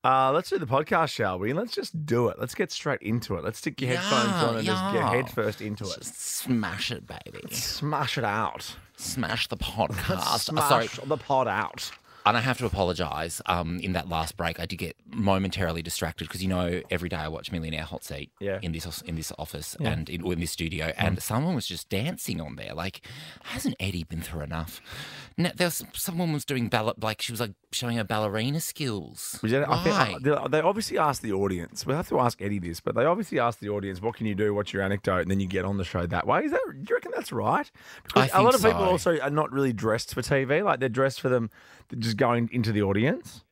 Let's do the podcast, shall we? Let's just do it. Let's get straight into it. Let's stick your headphones on and just get head first into it. Just smash it, baby. Smash it out. Smash the podcast. Smash the pod out. And I have to apologise. In that last break, I did get momentarily distracted because every day I watch Millionaire Hot Seat in this office and in this studio, and someone was just dancing on there. Like, hasn't Eddie been through enough? Now, someone was doing she was like showing her ballerina skills. I think they obviously asked the audience. We'll have to ask Eddie this, but they obviously asked the audience, "What can you do? What's your anecdote?" And then you get on the show that way. Do you reckon that's right? Because a lot of people also are not really dressed for TV. Like they're dressed for them. Just going into the audience.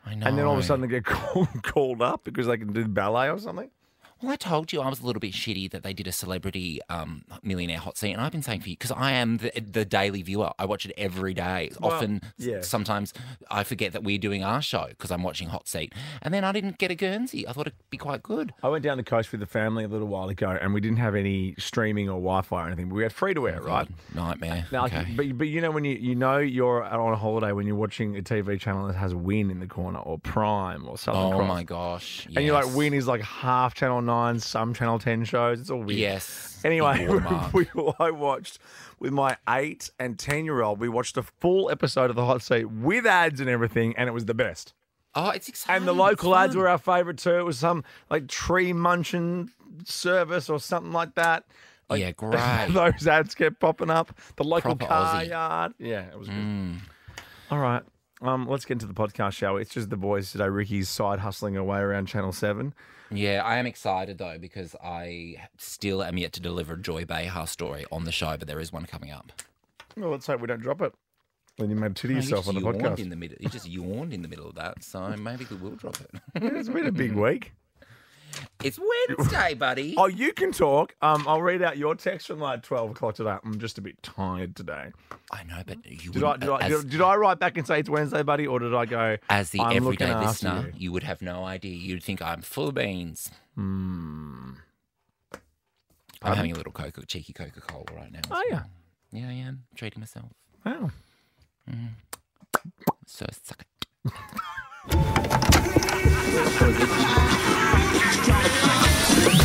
I know. And then all of a sudden they get called up because they can do ballet or something. Well, I told you I was a little bit shitty that they did a celebrity Millionaire Hot Seat, and I've been saying for you, because I am the daily viewer. I watch it every day. Sometimes I forget that we're doing our show because I'm watching Hot Seat. And then I didn't get a Guernsey. I thought it'd be quite good. I went down the coast with the family a little while ago, and we didn't have any streaming or Wi-Fi or anything. But we had free-to-air, right? Nightmare. Now, okay. But when you're on a holiday when you're watching a TV channel that has Win in the corner or Prime or Southern Cross. Oh, my gosh. Yes. And you're like, Win is like half Channel 9, some Channel 10 shows. It's all weird. Yes. Anyway, I watched with my 8 and 10-year-old. We watched a full episode of The Hot Seat with ads and everything, and it was the best. Oh, it's exciting. And the local ads were our favourite too. It was some like tree munching service or something like that. Like, yeah, great. Those ads kept popping up. The local Proper car Aussie. yard. Yeah, it was good. All right. Let's get into the podcast, shall we? It's just the boys today. Ricky's side hustling away around Channel 7. Yeah, I am excited, though, because I still am yet to deliver a Joy Behar story on the show, but there is one coming up. Well, let's hope we don't drop it. Then you made tit yourself on the podcast. You just yawned in the middle of that, so maybe we will drop it. It's been a big week. It's Wednesday, buddy. Oh, you can talk. I'll read out your text from like 12 o'clock today. I'm just a bit tired today. I know, but you did I write back and say it's Wednesday, buddy, or did I go, as the I'm everyday listener, you would have no idea. You'd think I'm full of beans. I'm having a little cheeky Coca-Cola right now. Oh, yeah. Yeah, I am. Treating myself. Wow. So suck it.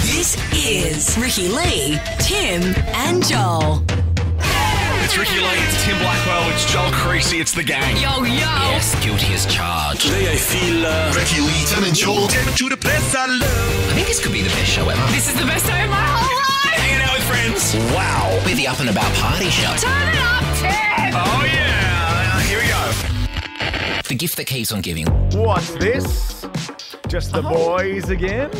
This is Ricki-Lee, Tim and Joel. It's Ricki-Lee, it's Tim Blackwell, it's Joel Creasy, it's the gang. Yo, yo. Yes, guilty as charged. Today I feel Ricki-Lee, Tim and Joel. Get to the place I love. I think this could be the best show ever. This is the best day of my whole life. Hanging out with friends. Wow. We're the up and about party show. Turn it up, Tim. Oh yeah, here we go. The gift that keeps on giving. What's this? Just the boys again?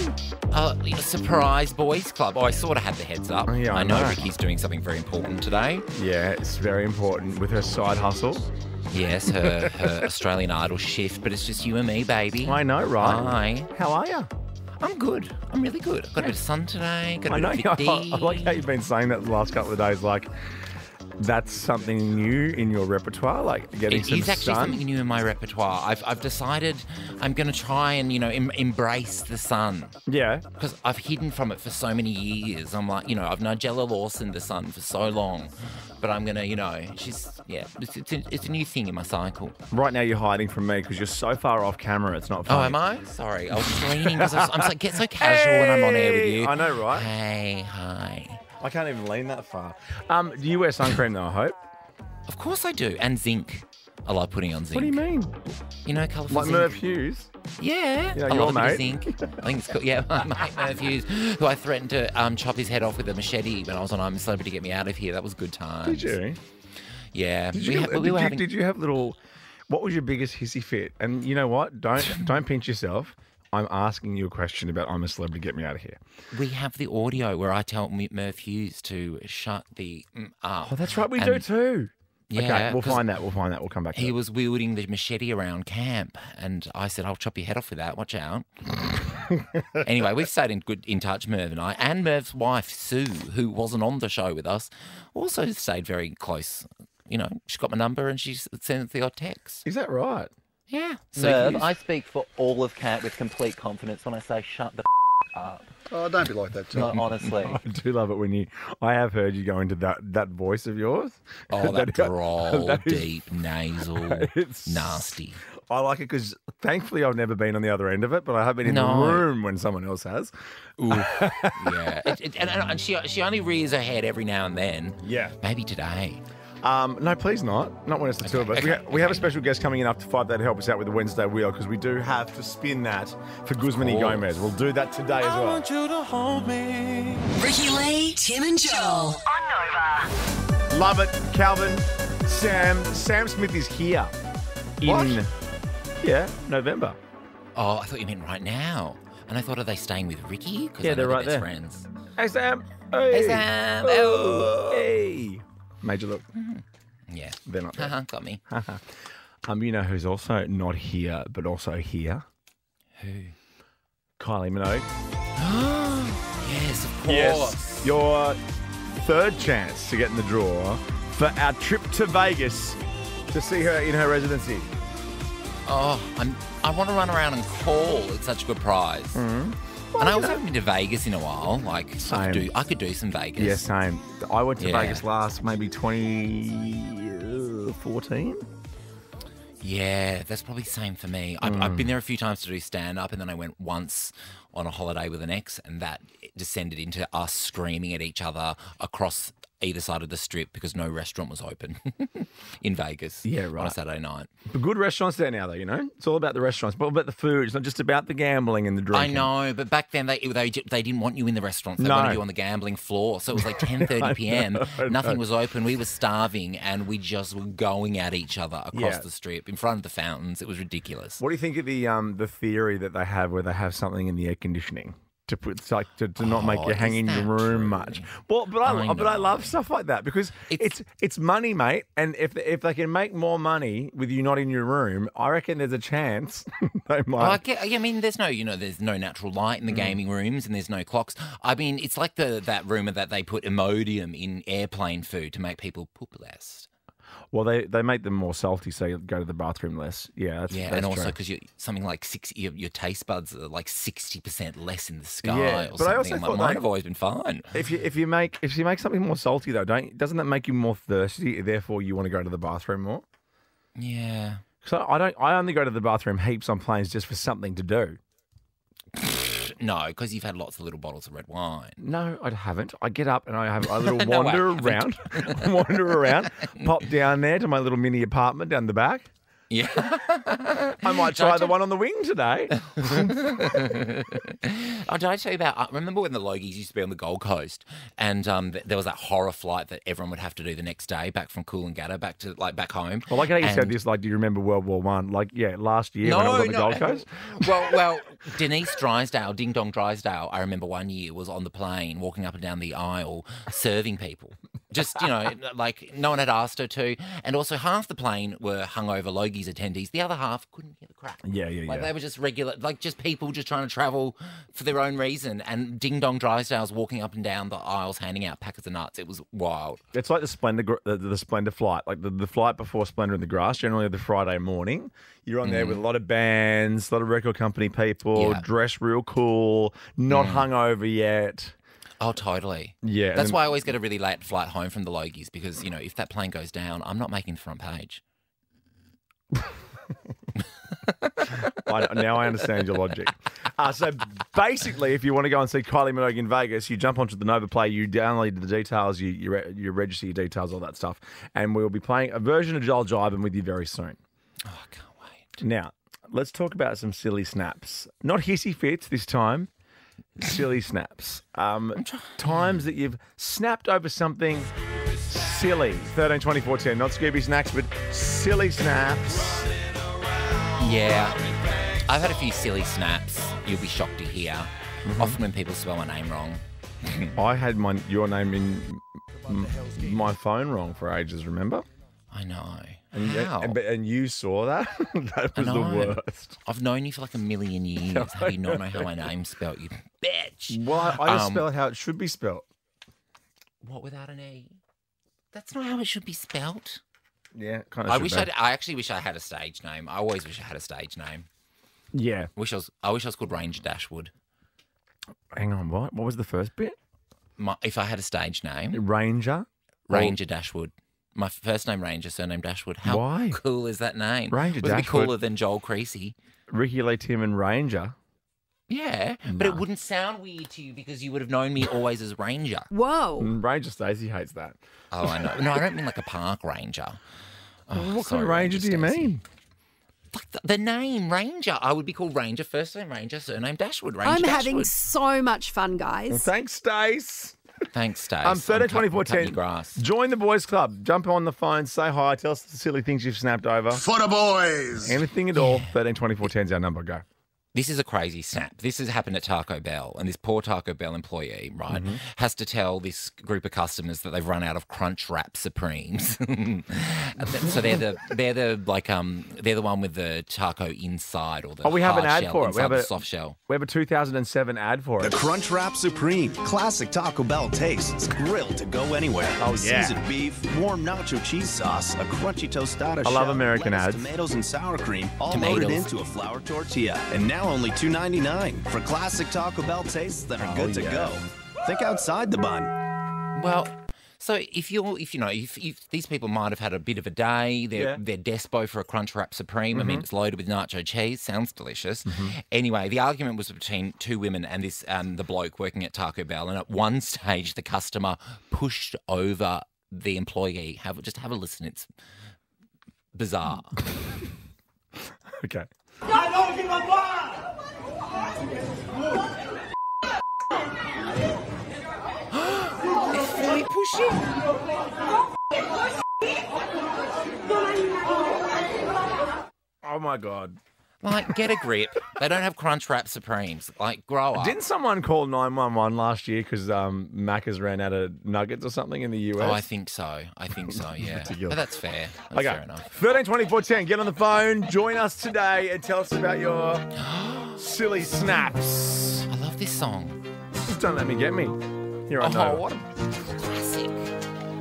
Surprise boys club. Oh, I sort of had the heads up. Oh, yeah, I know know. Ricky's doing something very important today. Yeah, it's very important with her side hustle. Yes, her Australian Idol shift, but it's just you and me, baby. I know, right? Hi. How are you? I'm good. I'm really good. I've got a bit of sun today. Got a I know. bit of Vitae. I like how you've been saying that the last couple of days. Like, that's something new in your repertoire, like getting some sun. It is actually something new in my repertoire. I've decided I'm going to try and, embrace the sun. Yeah. Because I've hidden from it for so many years. I'm like, I've Nigella Lawson the sun for so long. But I'm going to, it's a new thing in my cycle. Right now you're hiding from me because you're so far off camera, it's not funny. Oh, am I? Sorry. I was just leaning because I'm like, get so casual when I'm on air with you. I know, right? Hey, hi. I can't even lean that far. Do you wear sun cream though, I hope? Of course I do. And zinc. I like putting on zinc. What do you mean? Colourful like zinc. Merv Hughes? Yeah. Yeah, I your love a bit mate. of zinc. I think it's cool. Yeah, my mate Merv Hughes, who I threatened to chop his head off with a machete when I was on I'm a Celebrity, Get Me Out of Here. That was good times. Did you? Yeah. Did you have little... What was your biggest hissy fit? And you know what? Don't pinch yourself. I'm asking you a question about I'm a Celebrity, Get Me Out of Here. We have the audio where I tell Merv Hughes to shut the up. Oh, that's right. We do too. Yeah, okay, we'll find that. We'll come back to He it. was wielding the machete around camp, and I said, I'll chop your head off with that. Watch out. Anyway, we've stayed in touch, Merv and I. And Merv's wife, Sue, who wasn't on the show with us, also stayed very close. She got my number and she sent the odd text. Is that right? Yeah. Merv, I speak for all of camp with complete confidence when I say shut the up. Oh, don't be like that, Tom. No, honestly. I do love it when you. I have heard you go into that voice of yours. Oh, that droll, that is- deep, nasal, It's- nasty. I like it because thankfully I've never been on the other end of it, but I have been in the room when someone else has. Oof. Yeah. And she only rears her head every now and then. Yeah. Maybe today. No, please not. Not when it's the two of us. Okay, We have a special guest coming in after 5 that help us out with the Wednesday wheel because we do have to spin that for Guzman y Gomez. We'll do that today as well. you to hold me. Ricki-Lee, Tim and Joel on Nova. Love it. Calvin, Sam. Sam Smith is here. Yeah, November. Oh, I thought you meant right now. And I thought, are they staying with Ricky? Yeah, they're right there. Friends. Hey, Sam. Hey, Sam. Oh. Hey. Major look. Yeah. They're not there. Got me. You know who's also not here, but also here? Who? Kylie Minogue. Yes, of course. Yes. Your third chance to get in the draw for our trip to Vegas to see her in her residency. Oh, I want to run around and call. It's such a good prize. Mm-hmm. And I also haven't been to Vegas in a while. Like, I could do some Vegas. Yeah, same. I went to Yeah. Vegas last, maybe 2014. Yeah, that's probably the same for me. I've been there a few times to do stand-up, and then I went once on a holiday with an ex, and that descended into us screaming at each other across either side of the strip because no restaurant was open in Vegas on a Saturday night. But good restaurants there now, though, you know? It's all about the restaurants, but all about the food. It's not just about the gambling and the drinking. I know, but back then they didn't want you in the restaurants. They wanted you on the gambling floor. So it was like 10:30 p.m. Nothing was open. We were starving, and we just were going at each other across the strip in front of the fountains. It was ridiculous. What do you think of the theory that they have where they have something in the air conditioning? To put to not make you hang in your room much. Well, but I love stuff like that because it's money, mate. And if they can make more money with you not in your room, I reckon there's a chance they might. I mean, there's no natural light in the gaming rooms, and there's no clocks. I mean, it's like that rumor that they put Imodium in airplane food to make people poop less. Well, they make them more salty, so you go to the bathroom less. Yeah, that's and also because something like your taste buds are like 60% less in the sky. Yeah, or but something. I also thought mine have always been fine. If you make something more salty though, doesn't that make you more thirsty? Therefore, you want to go to the bathroom more. Yeah. So I only go to the bathroom heaps on planes just for something to do. No, because you've had lots of little bottles of red wine. No, I haven't. I get up and I have a little wander around, pop down there to my little mini apartment down the back. Yeah. I might try the one on the wing today. Oh, did I tell you about? I remember when the Logies used to be on the Gold Coast, and there was that horror flight that everyone would have to do the next day back from Coolangatta back home. Well, like how you said this, like, do you remember World War One? Like, yeah, last year when I was on the Gold Coast. Well, Denise Drysdale, Ding Dong Drysdale, I remember one year was on the plane walking up and down the aisle serving people. Just, like no one had asked her to. And also half the plane were hungover Logies attendees. The other half couldn't hear the crap. Yeah. Like they were just regular, like just people just trying to travel for their own reason. And Ding Dong Drysdale's walking up and down the aisles handing out packets of nuts. It was wild. It's like the Splendor flight, like the flight before Splendor in the Grass, generally the Friday morning. You're on there with a lot of bands, a lot of record company people, dressed real cool, not hungover yet. Oh, totally. Yeah. That's why I always get a really late flight home from the Logies because, if that plane goes down, I'm not making the front page. Now I understand your logic. So basically, if you want to go and see Kylie Minogue in Vegas, you jump onto the Nova Play, you download the details, you register your details, all that stuff, and we'll be playing a version of Joel Jibin with you very soon. Oh, I can't wait. Now, let's talk about some silly snaps. Not hissy fits this time. Silly snaps. Times that you've snapped over something silly. 13, 24, 10. Not Scooby Snacks, but silly snaps. Yeah. I've had a few silly snaps. You'll be shocked to hear. Often when people spell my name wrong. I had your name in my phone wrong for ages, remember? I know. How? And you saw that? That was the worst. I've known you for like a million years. How do you not know how my name's spelt, you bitch? Well, I just spell it how it should be spelt. What, without an E? That's not how it should be spelt. Yeah, kind of. I actually wish I had a stage name. I always wish I had a stage name. Yeah. I wish I was called Ranger Dashwood. Hang on, what? What was the first bit? If I had a stage name. Ranger Dashwood. My first name Ranger, surname Dashwood. How cool is that name? Ranger Would it be Dashwood. cooler than Joel Creasy? Ricki-Lee, Tim and Ranger. Yeah, but it wouldn't sound weird to you because you would have known me always as Ranger. Whoa. Ranger Stacey hates that. Oh, I know. No, I don't mean like a park ranger. Oh, What kind of Ranger do you mean? Like the name Ranger. I would be called Ranger, first name Ranger, surname Dashwood. Ranger I'm Dashwood. having so much fun, guys. Well, thanks, Stace. Thanks, Stace. 13 24 10. Grass. Join the boys club. Jump on the phone, say hi, tell us the silly things you've snapped over. For the boys. Anything at all. 13 24 10 is our number. Go. This is a crazy snap. This has happened at Taco Bell, and this poor Taco Bell employee, right, has to tell this group of customers that they've run out of Crunchwrap Supremes. So they're the one with the taco inside or the we have hard an ad shell for it. We inside have the a soft shell. We have a 2007 ad for The it. Crunchwrap Supreme, classic Taco Bell tastes, grilled to go anywhere. Oh, yeah. Seasoned beef, warm nacho cheese sauce, a crunchy tostada I love shell, American lettuce, ads. tomatoes and sour cream, all Tomatoes. loaded into a flour tortilla. And now only $2.99 for classic Taco Bell tastes that are good to go. Think outside the bun. Well, so if these people might have had a bit of a day, they're despo for a Crunchwrap Supreme. I mean, it's loaded with nacho cheese. Sounds delicious. Anyway, the argument was between two women and this the bloke working at Taco Bell. And at one stage, the customer pushed over the employee. Just have a listen. It's bizarre. Okay. Fully pushing. Oh, my God. Like, get a grip. They don't have Crunchwrap Supremes. Like, grow up. Didn't someone call 911 last year because Macca's ran out of nuggets or something in the US? Oh, I think so, yeah. But that's fair. That's fair enough. 13 24 10. Get on the phone. Join us today and tell us about your silly snaps. I love this song. Just don't let me get me. Here I know. What a classic.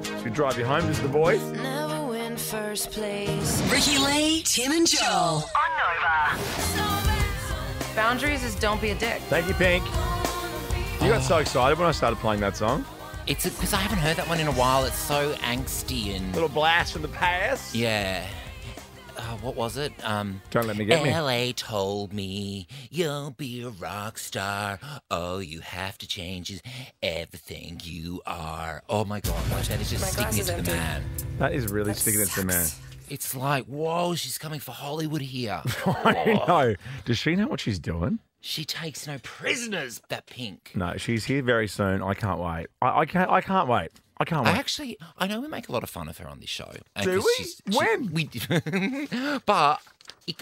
Should we drive you home? This is the boys. Never win first place. Ricki-Lee, Tim and Joel. Boundaries is don't be a dick. Thank you, Pink. You got so excited when I started playing that song. It's because I haven't heard that one in a while. It's so angsty and Little blast from the past. yeah. What was it? Don't let me get me. LA told me you'll be a rock star. All you have to change is everything you are. Oh my God, that is just sticking it to the man. That is really sticking it to the man. It's like, whoa, she's coming for Hollywood here. I know. Does she know what she's doing? She takes no prisoners, that Pink. No, she's here very soon. I can't wait. I can't wait. I can't wait. I know we make a lot of fun of her on this show. Do we? When? We but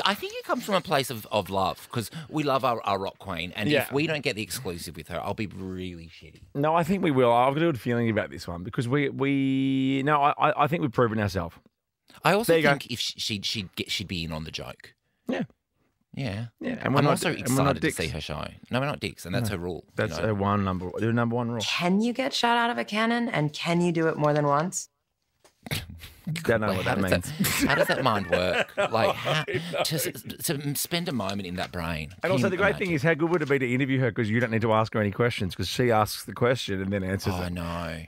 I think it comes from a place of love because we love our rock queen. And if we don't get the exclusive with her, I'll be really shitty. No, I think we will. I've got a good feeling about this one because I think we've proven ourselves. I also think if she'd be in on the joke. Yeah. Yeah. Yeah. And I'm also excited to see her show. No, we're not dicks, and that's her rule. That's her number one rule. Can you get shot out of a cannon, and can you do it more than once? Don't know what that means. How does that mind work? Like, to spend a moment in that brain. And also, the great thing is, how good would it be to interview her because you don't need to ask her any questions because she asks the question and then answers it. I know.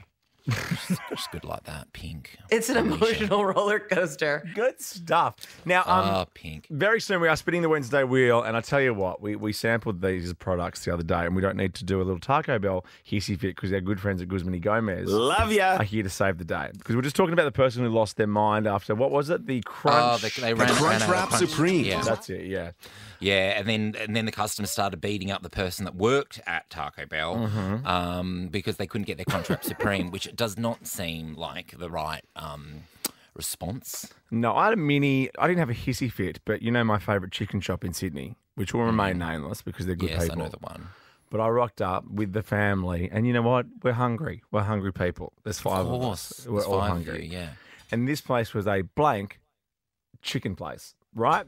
It's good like that, Pink. It's an emotional roller coaster. Good stuff. Now, Pink. Very soon we are spinning the Wednesday wheel, and I tell you what, we sampled these products the other day, and we don't need to do a little Taco Bell hissy fit because our good friends at Guzman y Gomez Love ya. are here to save the day. Because we're just talking about the person who lost their mind after, what was it? The Crunch. They ran out of Crunchwrap Crunch. Supreme. Yeah. That's it, yeah. Yeah, and then the customers started beating up the person that worked at Taco Bell because they couldn't get their Crunchwrap Supreme, which does not seem like the right response. No, I didn't have a hissy fit, but you know my favourite chicken shop in Sydney, which will remain nameless because they're good people. Yes, I know the one. But I rocked up with the family, and you know what? We're hungry. We're hungry people. There's five of us. We're all hungry. Yeah. And this place was a blank chicken place, right?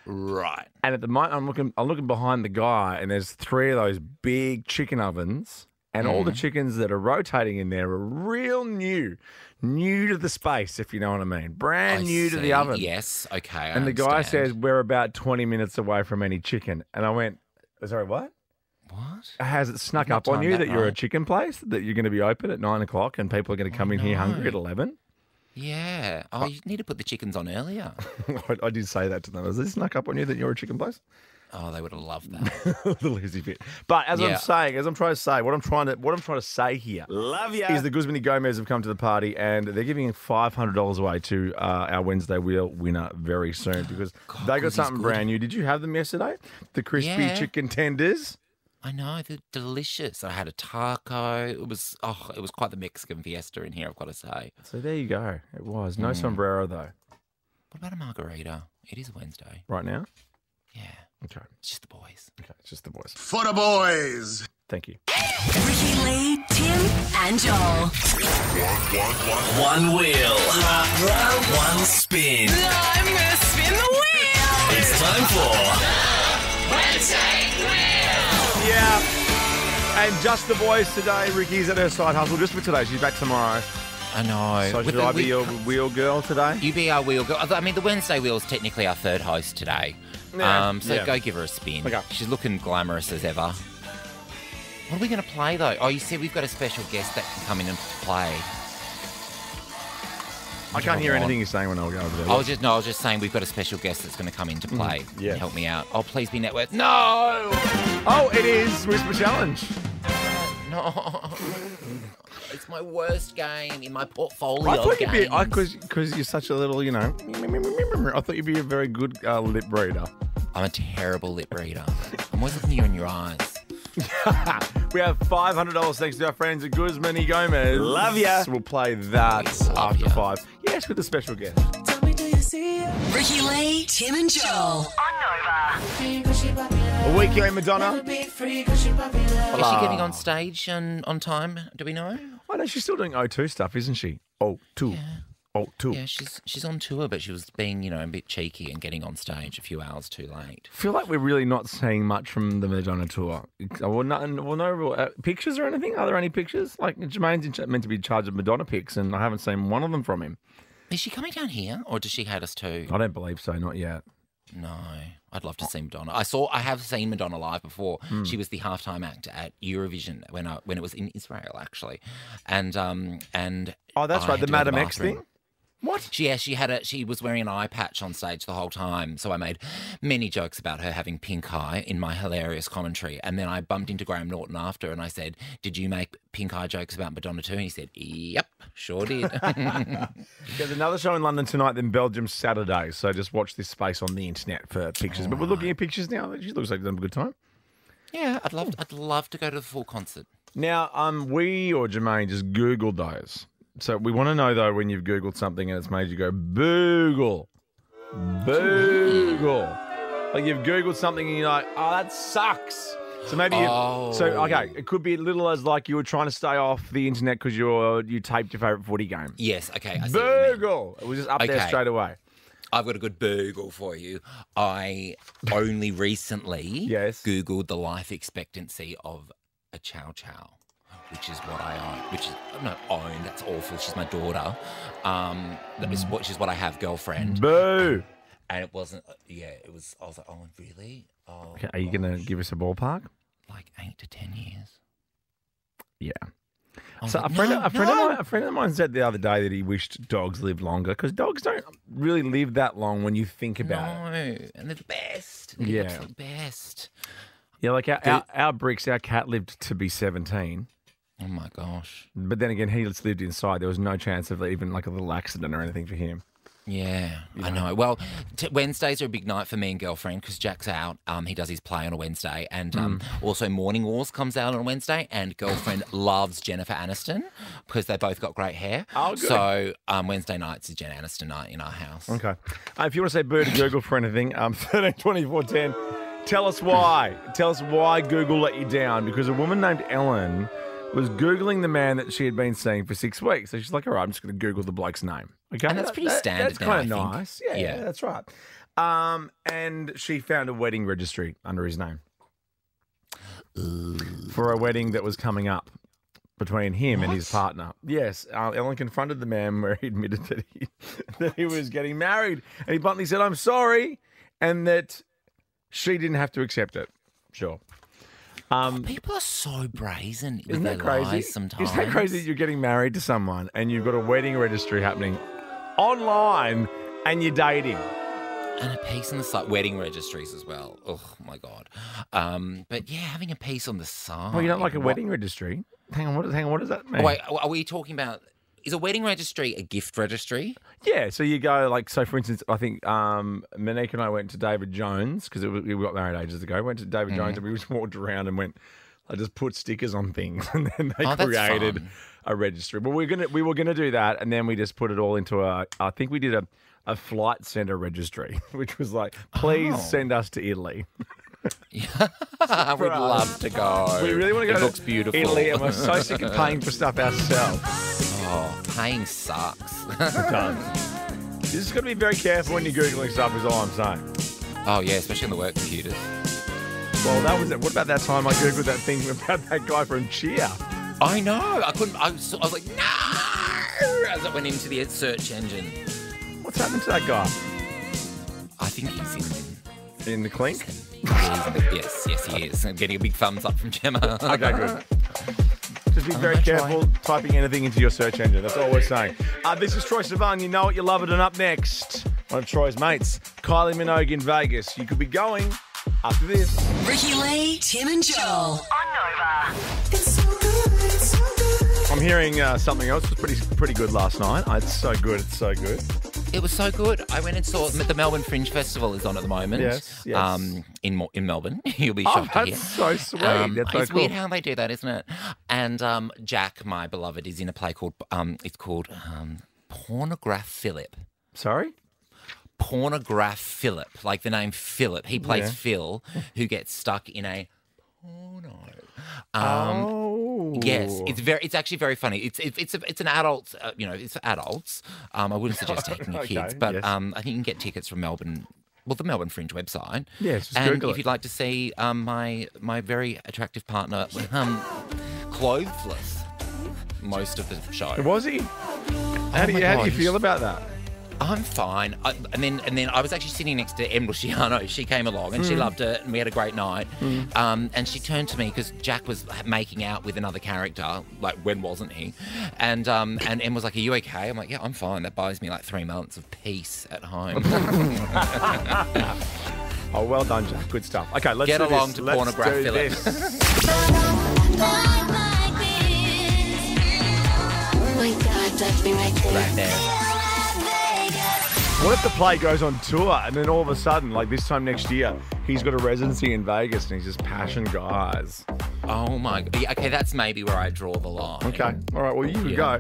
Right. And at the moment, I'm looking behind the guy, and there's three of those big chicken ovens, and all the chickens that are rotating in there are real new to the space, if you know what I mean. Brand new to the oven. Yes, okay. And the guy says, we're about 20 minutes away from any chicken. And I went, sorry, what? What? Has it snuck Not up on timed you that that you're a right. chicken place, that you're going to be open at 9 o'clock and people are going to come in here hungry at 11? Yeah. Oh, you need to put the chickens on earlier. I did say that to them. Has it snuck up on you that you're a chicken place? Oh, they would have loved that. The lazy bit. But as I'm trying to say, what I'm trying to say here Love ya. is the Guzman and Gomez have come to the party and they're giving $500 away to our Wednesday Wheel winner very soon because they got something brand new. Did you have them yesterday? The crispy chicken tenders. I know, they're delicious. I had a taco. It was quite the Mexican fiesta in here, I've got to say. So there you go. It was. No sombrero though. What about a margarita? It is a Wednesday. Right now? Yeah. Okay. It's just the boys. Okay, it's just the boys. For the boys. Thank you. Ricki-Lee, Tim, and Joel. One wheel. One spin. I'm gonna spin the wheel. It's time for Wednesday wheel. Yeah. And just the boys today. Ricky's at her side hustle just for today. She's back tomorrow. I know. So should I be your wheel girl today? You be our wheel girl. I mean, the Wednesday wheel is technically our third host today. Go give her a spin. Okay. She's looking glamorous as ever. What are we going to play, though? Oh, you said we've got a special guest that can come in and play. I can't hear anything you're saying when I go over there. I was just saying we've got a special guest that's going to come in to play. Yeah. Help me out. Oh, please be network. No! Oh, it is Whisper Challenge. No. It's my worst game in my portfolio. I thought you'd be, because you're such a little, I thought you'd be a very good lip reader. I'm a terrible lip reader. I'm always looking you in your eyes. We have $500 thanks to our friends at Guzman y Gomez. Love ya. We'll play that after 5. Yes, with a special guest. Ricki-Lee, Tim, and Joel. A week ago, Madonna. Is she getting on stage and on time? Do we know? I know she's still doing O2 stuff, isn't she? O2. Yeah. O2. Yeah, she's on tour, but she was being, a bit cheeky and getting on stage a few hours too late. I feel like we're really not seeing much from the Madonna tour. No pictures or anything? Are there any pictures? Like, Jermaine's meant to be in charge of Madonna pics, and I haven't seen one of them from him. Is she coming down here, or does she hate us too? I don't believe so, not yet. No, I'd love to see Madonna. I have seen Madonna live before. She was the halftime act at Eurovision when it was in Israel, actually, and oh, that's right, the Madam X thing. What? She was wearing an eye patch on stage the whole time. So I made many jokes about her having pink eye in my hilarious commentary. And then I bumped into Graham Norton after and I said, "Did you make pink eye jokes about Madonna too?" And he said, "Yep, sure did." There's another show in London tonight, then Belgium Saturday. So just watch this space on the internet for pictures. But we're looking at pictures now. She looks like she's having a good time. Yeah, I'd love to go to the full concert. Now, we or Jermaine just Googled those. So we want to know, though, when you've Googled something and it's made you go, boogle. Like you've Googled something and you're like, oh, that sucks. So maybe it could be as little as like you were trying to stay off the internet because you taped your favourite footy game. Yes, okay. I see Boogle. It was just up there straight away. I've got a good Google for you. I only recently Googled the life expectancy of a chow chow. Which is what I own. That's awful. She's my daughter. Which is what I have, girlfriend. Boo! And it wasn't, it was, I was like, oh, really? Oh, okay, are you going to give us a ballpark? Like 8 to 10 years. Yeah. So a friend of mine said the other day that he wished dogs lived longer because dogs don't really live that long when you think about it. No, and they're the best. They're the absolute best. Yeah, like our Bricks, our cat lived to be 17. Oh, my gosh. But then again, he just lived inside. There was no chance of even like a little accident or anything for him. Yeah, I know. Well, Wednesdays are a big night for me and girlfriend because Jack's out. He does his play on a Wednesday. And also Morning Wars comes out on a Wednesday. And girlfriend loves Jennifer Aniston because they both got great hair. Oh, good. So Wednesday nights is Jen Aniston night in our house. Okay. If you want to say boo to Google for anything, 13 24 10. Tell us why. Tell us why Google let you down because a woman named Ellen was Googling the man that she had been seeing for 6 weeks. So she's like, all right, I'm just going to Google the bloke's name. Okay, and that's pretty standard. That's kind of nice. Yeah, that's right. And she found a wedding registry under his name for a wedding that was coming up between him and his partner. Yes, Ellen confronted the man where he admitted that he was getting married. And he bluntly said, I'm sorry, and that she didn't have to accept it. Sure. People are so brazen with Isn't their that crazy? lies sometimes. Isn't that crazy that you're getting married to someone and you've got a wedding registry happening online and you're dating? And a piece on the side, wedding registries as well. Oh my God! But yeah, having a piece on the side. Well, you don't like a wedding registry? Hang on, what does that mean? Wait, are we talking about? Is a wedding registry a gift registry? Yeah, so you go so for instance, I think Monique and I went to David Jones because we got married ages ago. Went to David Jones and we just walked around and went. I just put stickers on things and then they created a registry. But we were gonna do that and then we just put it all into I think we did a flight center registry, which was like, please send us to Italy. Yeah, we'd love to go. We really want to go looks beautiful. Italy, and we're so sick of paying for stuff ourselves. Oh, paying sucks. It does. You just got to be very careful when you're Googling stuff, is all I'm saying. Oh, yeah, especially on the work computers. Well, that was it. What about that time I Googled that thing about that guy from Cheer? I know. I was like, no! As it went into the search engine. What's happened to that guy? I think he's in the clink? Yes, he is. I'm getting a big thumbs up from Gemma. Okay, good. Just be very careful typing anything into your search engine. That's all we're saying. This is Troy Sivan. You know it, you love it. And up next, one of Troy's mates, Kylie Minogue in Vegas. You could be going after this. Ricki-Lee, Tim and Joel. On Nova. I'm hearing something else. It was pretty good last night. It's so good. It's so good. It was so good. I went and saw the Melbourne Fringe Festival is on at the moment. Yes. In Melbourne. You'll be shocked to hear. That's so sweet. That's so it's cool. weird how they do that, isn't it? And Jack, my beloved, is in a play called Pornograph Philip. Sorry? Pornograph Philip, like the name Philip. He plays Phil, who gets stuck in a porno. Yes, it's actually very funny. It's an adult, it's for adults. I wouldn't suggest taking your kids, but I think you can get tickets from Melbourne. Well, the Melbourne Fringe website. Yes, just and Google if you'd like to see my very attractive partner, clothesless, most of the show. Was he? How do you feel about that? I'm fine. And then I was actually sitting next to Em Luciano. She came along and she loved it, and we had a great night. And she turned to me because Jack was making out with another character. Like, when wasn't he? And Em was like, "Are you okay?" I'm like, "Yeah, I'm fine. That buys me like 3 months of peace at home." Oh, well done, Jack. Good stuff. Okay, let's get do along this. to Let's Pornograph do Philip. this. Right there. What if the play goes on tour and then all of a sudden, like this time next year, he's got a residency in Vegas and he's just passion guys? Oh my God. Okay, that's maybe where I draw the line. Okay. All right, well, you can go.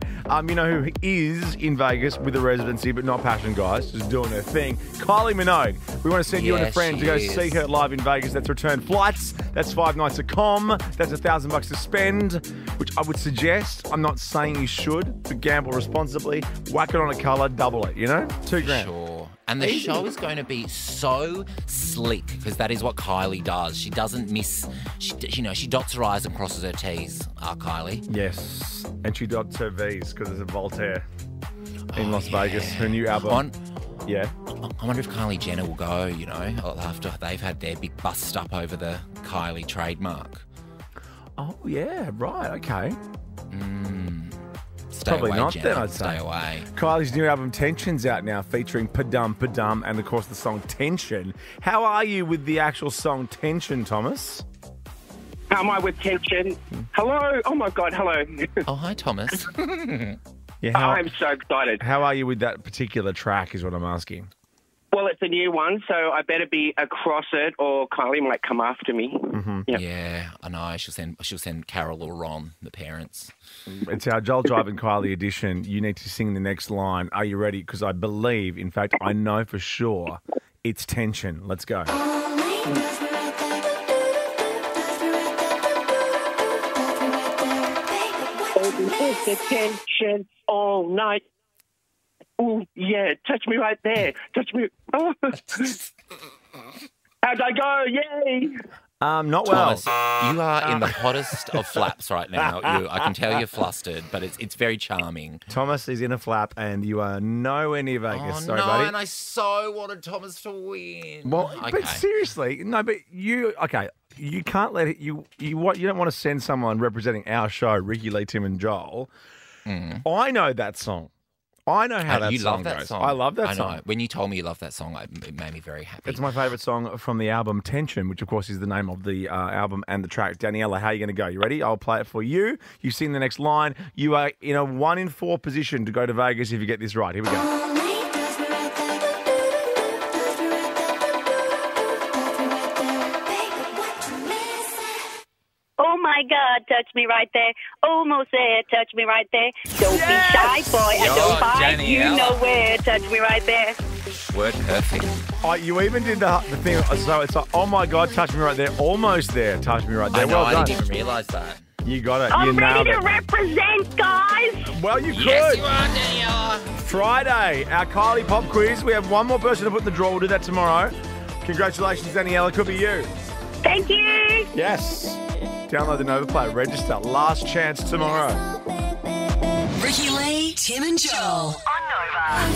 You know who is in Vegas with a residency but not passion guys, just doing their thing? Kylie Minogue. We want to send you and a friend to go see her live in Vegas. That's return flights. That's 5 nights at Com. That's $1,000 to spend, which I would suggest. I'm not saying you should, but gamble responsibly. Whack it on a colour, double it, $2,000. Sure. And the show is going to be so slick because that is what Kylie does. She doesn't miss. She dots her I's and crosses her T's. Kylie. Yes, and she dots her V's because there's a Voltaire in Las Vegas. Her new album. I wonder if Kylie Jenner will go. After they've had their big bust up over the Kylie trademark. Oh yeah, right. Okay. Stay Probably away, not Jenna. then, I'd say. Stay away. Kylie's new album Tension's out now, featuring Padum Padum and, of course, the song Tension. How are you with the actual song Tension, Thomas? How am I with Tension? Hello? Oh, my God, hello. Oh, hi, Thomas. I'm so excited. How are you with that particular track is what I'm asking. Well, it's a new one, so I better be across it or Kylie might come after me. Mm-hmm. Yep. Yeah, I know. She'll send Carol or Ron, the parents. It's our Joel Drive and Kylie edition. You need to sing the next line. Are you ready? Because I believe, in fact, I know for sure, it's Tension. Let's go. It's the tension all night. Oh, yeah, touch me right there. Touch me. Oh. How'd I go? Yay! Not Thomas, well. you are in the hottest of flaps right now. I can tell you're flustered, but it's very charming. Thomas is in a flap and you are nowhere near Vegas. Sorry, no, buddy. and I so wanted Thomas to win. Well, okay. but seriously, no, but you, okay, you can't let it. You don't want to send someone representing our show, Ricki-Lee, Tim and Joel. I know that song. I know how that song goes. I love that song. When you told me you love that song, it made me very happy. It's my favourite song from the album Tension, which of course is the name of the album and the track. Daniela, how are you going to go? You ready? I'll play it for you. You've seen the next line. You are in a 1 in 4 position to go to Vegas if you get this right. Here we go. Oh my God, touch me right there. Almost there, touch me right there. Don't be shy, boy. I don't bite. You know where, touch me right there. Word perfect. Oh, you even did the thing. So it's like, oh my God, touch me right there. Almost there, touch me right there. I know, well done. I didn't even realise that. You got it. I'm you ready nailed to represent, guys. Well, you could. Yes, you are, Daniela. Friday, our Kylie Pop quiz. We have one more person to put in the draw. We'll do that tomorrow. Congratulations, Daniela. Could be you. Thank you. Yes. Download the Nova Play. Register. Last chance tomorrow. Ricki-Lee, Tim and Joel. On Nova.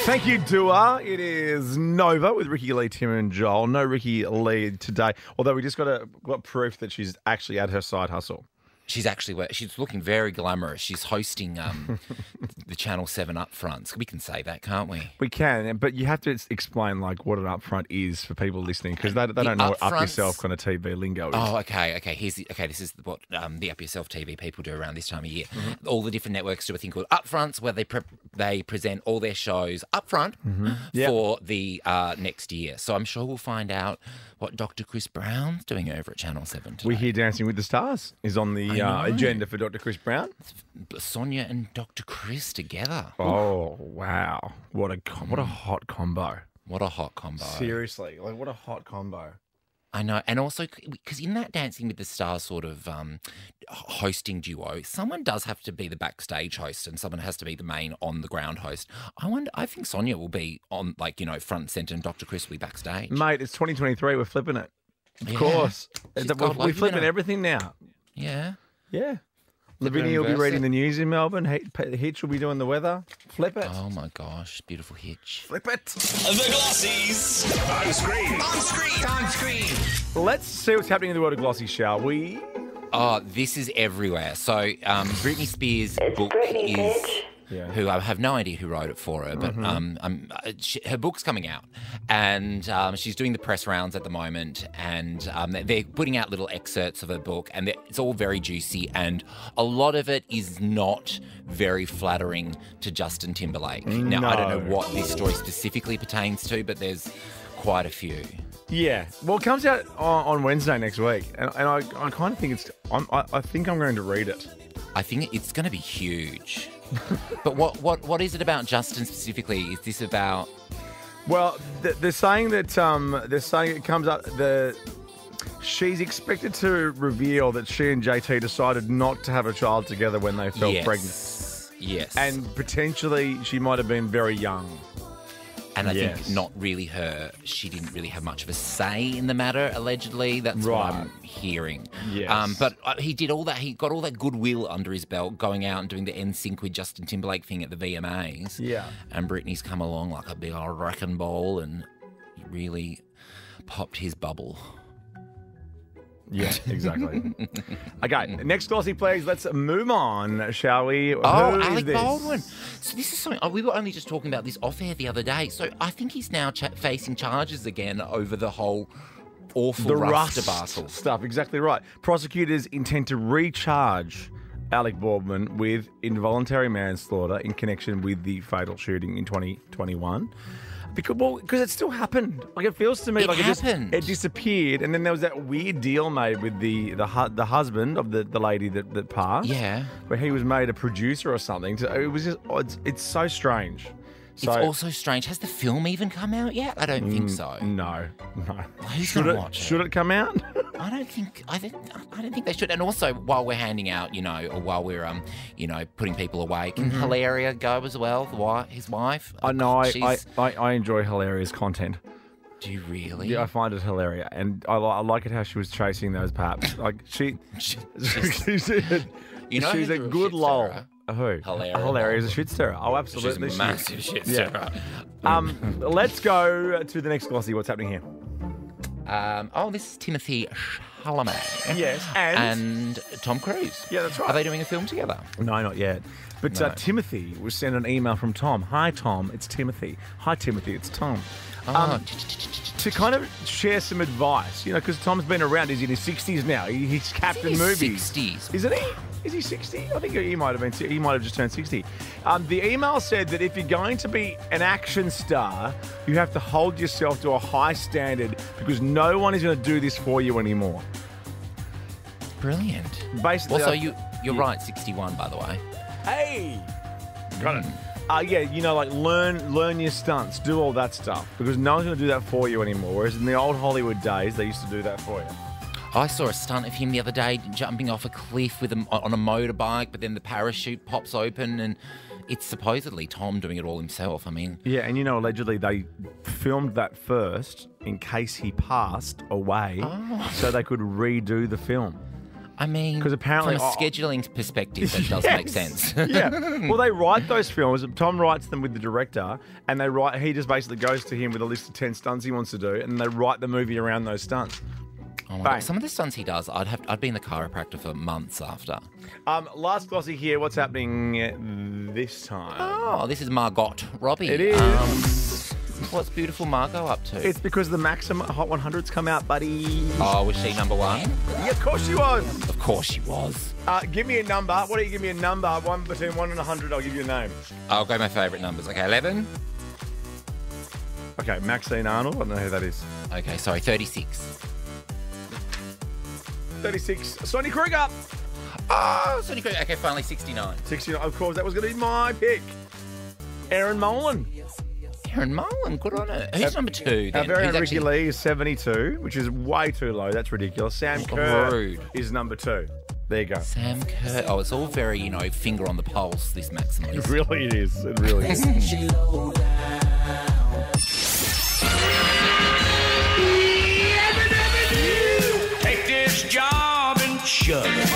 Thank you, Dua. It is Nova with Ricki-Lee, Tim and Joel. No Ricki-Lee today, although we just got proof that she's actually at her side hustle. She's looking very glamorous. She's hosting the Channel 7 upfronts. We can say that, can't we? We can, but you have to explain like what an upfront is for people listening because they don't know what up yourself kind of TV lingo is. Oh, okay. This is what the Up Yourself TV people do around this time of year. Mm-hmm. All the different networks do a thing called upfronts where they present all their shows upfront for the next year. So I'm sure we'll find out what Dr. Chris Brown's doing over at Channel 7 today. We hear Dancing with the Stars is on the agenda for Dr. Chris Brown. Sonia and Dr. Chris together. Oh, wow. What a hot combo. What a hot combo. Seriously, like what a hot combo. I know. And also, because in that Dancing with the Stars sort of hosting duo, someone does have to be the backstage host and someone has to be the main on-the-ground host. I think Sonia will be on, front and centre and Dr. Chris will be backstage. Mate, it's 2023. We're flipping it. Of course. We're flipping everything now. Yeah. Yeah. Lavinia will be reading the news in Melbourne. Hitch will be doing the weather. Flip it. Oh, my gosh. Beautiful Hitch. Flip it. The Glossies. On screen. On screen. On screen. Let's see what's happening in the world of Glossy, shall we? Oh, this is everywhere. So Britney Spears' book is... Yeah. Who I have no idea who wrote it for her, but her book's coming out, and she's doing the press rounds at the moment, and they're putting out little excerpts of her book, and it's all very juicy, and a lot of it is not very flattering to Justin Timberlake. Now, I don't know what this story specifically pertains to, but there's quite a few. Yeah. Well, it comes out on Wednesday next week, and I kind of think I think I'm going to read it. I think it's going to be huge. But what is it about Justin specifically? Is this about? Well, they're saying that it comes up. She's expected to reveal that she and JT decided not to have a child together when they fell pregnant. Yes. And potentially she might have been very young. And I think not really her. She didn't really have much of a say in the matter, allegedly. That's what I'm hearing. Yes. But he did all that. He got all that goodwill under his belt going out and doing the NSYNC with Justin Timberlake thing at the VMAs. Yeah. And Britney's come along like a big old wrecking ball and really popped his bubble. Yeah, exactly. Okay, next glossy, please. Let's move on, shall we? Oh, Alec Baldwin. So this is something, we were only just talking about this off air the other day. So I think he's now facing charges again over the whole awful Rust debacle stuff. Exactly right. Prosecutors intend to recharge Alec Baldwin with involuntary manslaughter in connection with the fatal shooting in 2021. Because it still happened. Like, it feels to me like it disappeared, and then there was that weird deal made with the husband of the lady that passed. Yeah, where he was made a producer or something. It was just it's so strange. It's also strange. Has the film even come out yet? I don't think so. No. Who's going to watch it? Should it come out? I don't think they should. And also, while we're handing out, or while we're putting people away, can Hilaria go as well? His wife. I know. I enjoy Hilaria's content. Do you really? Yeah, I find it hilarious, and I like it how she was chasing those paps. Like she's a good lol. Who? Hilarious. A shit stirrer. Oh, absolutely. She's a massive shit stirrer. Let's go to the next glossy. What's happening here? This is Timothy Chalamet. Yes, and Tom Cruise. Yeah, that's right. Are they doing a film together? No, not yet. But No. Timothy was sent an email from Tom. Hi, Tom. It's Timothy. Hi, Timothy. It's Tom. To kind of share some advice, you know, because Tom's been around. He's in his 60s now. He's captain movies. 60s. Isn't he? Is he 60? I think he might have been. He might have just turned 60. The email said that if you're going to be an action star, you have to hold yourself to a high standard because no one is going to do this for you anymore. Brilliant. Basically, Also, you're right. 61, by the way. Hey, got it. Yeah, you know, like learn your stunts, do all that stuff because no one's going to do that for you anymore. Whereas in the old Hollywood days, they used to do that for you. I saw a stunt of him the other day jumping off a cliff on a motorbike, but then the parachute pops open and it's supposedly Tom doing it all himself. I mean... Yeah, and you know, allegedly they filmed that first in case he passed away so they could redo the film. I mean, because apparently from a scheduling perspective, that does make sense. Yeah. Well, they write those films. Tom writes them with the director, and he just basically goes to him with a list of 10 stunts he wants to do, and they write the movie around those stunts. Oh my God. Some of the stunts he does, I'd be in the chiropractor for months after. Last glossy here. What's happening this time? Oh, this is Margot Robbie. It is. What's beautiful Margot up to? It's because the Maxim Hot 100's come out, buddy. Oh, was she number one? Yeah, of course she was. Of course she was. Give me a number. Why don't you give me a number? One between 1 and 100. I'll give you a name. I'll go my favourite numbers. Okay, 11. Okay, Maxine Arnold. I don't know who that is. Okay, sorry, 36. 36. Sonny Kruger. Oh, Sonny Kruger. Okay, finally 69. 69. Of course, that was going to be my pick. Erin Molan. Erin Molan, good on her. Who's number 2 then? Our very own Ricki-Lee is 72, which is way too low. That's ridiculous. Sam Kerr is number 2. There you go. Sam Kerr. Oh, it's all very, finger on the pulse, this Maximalist. It really is. It really is. Take this job and shove it.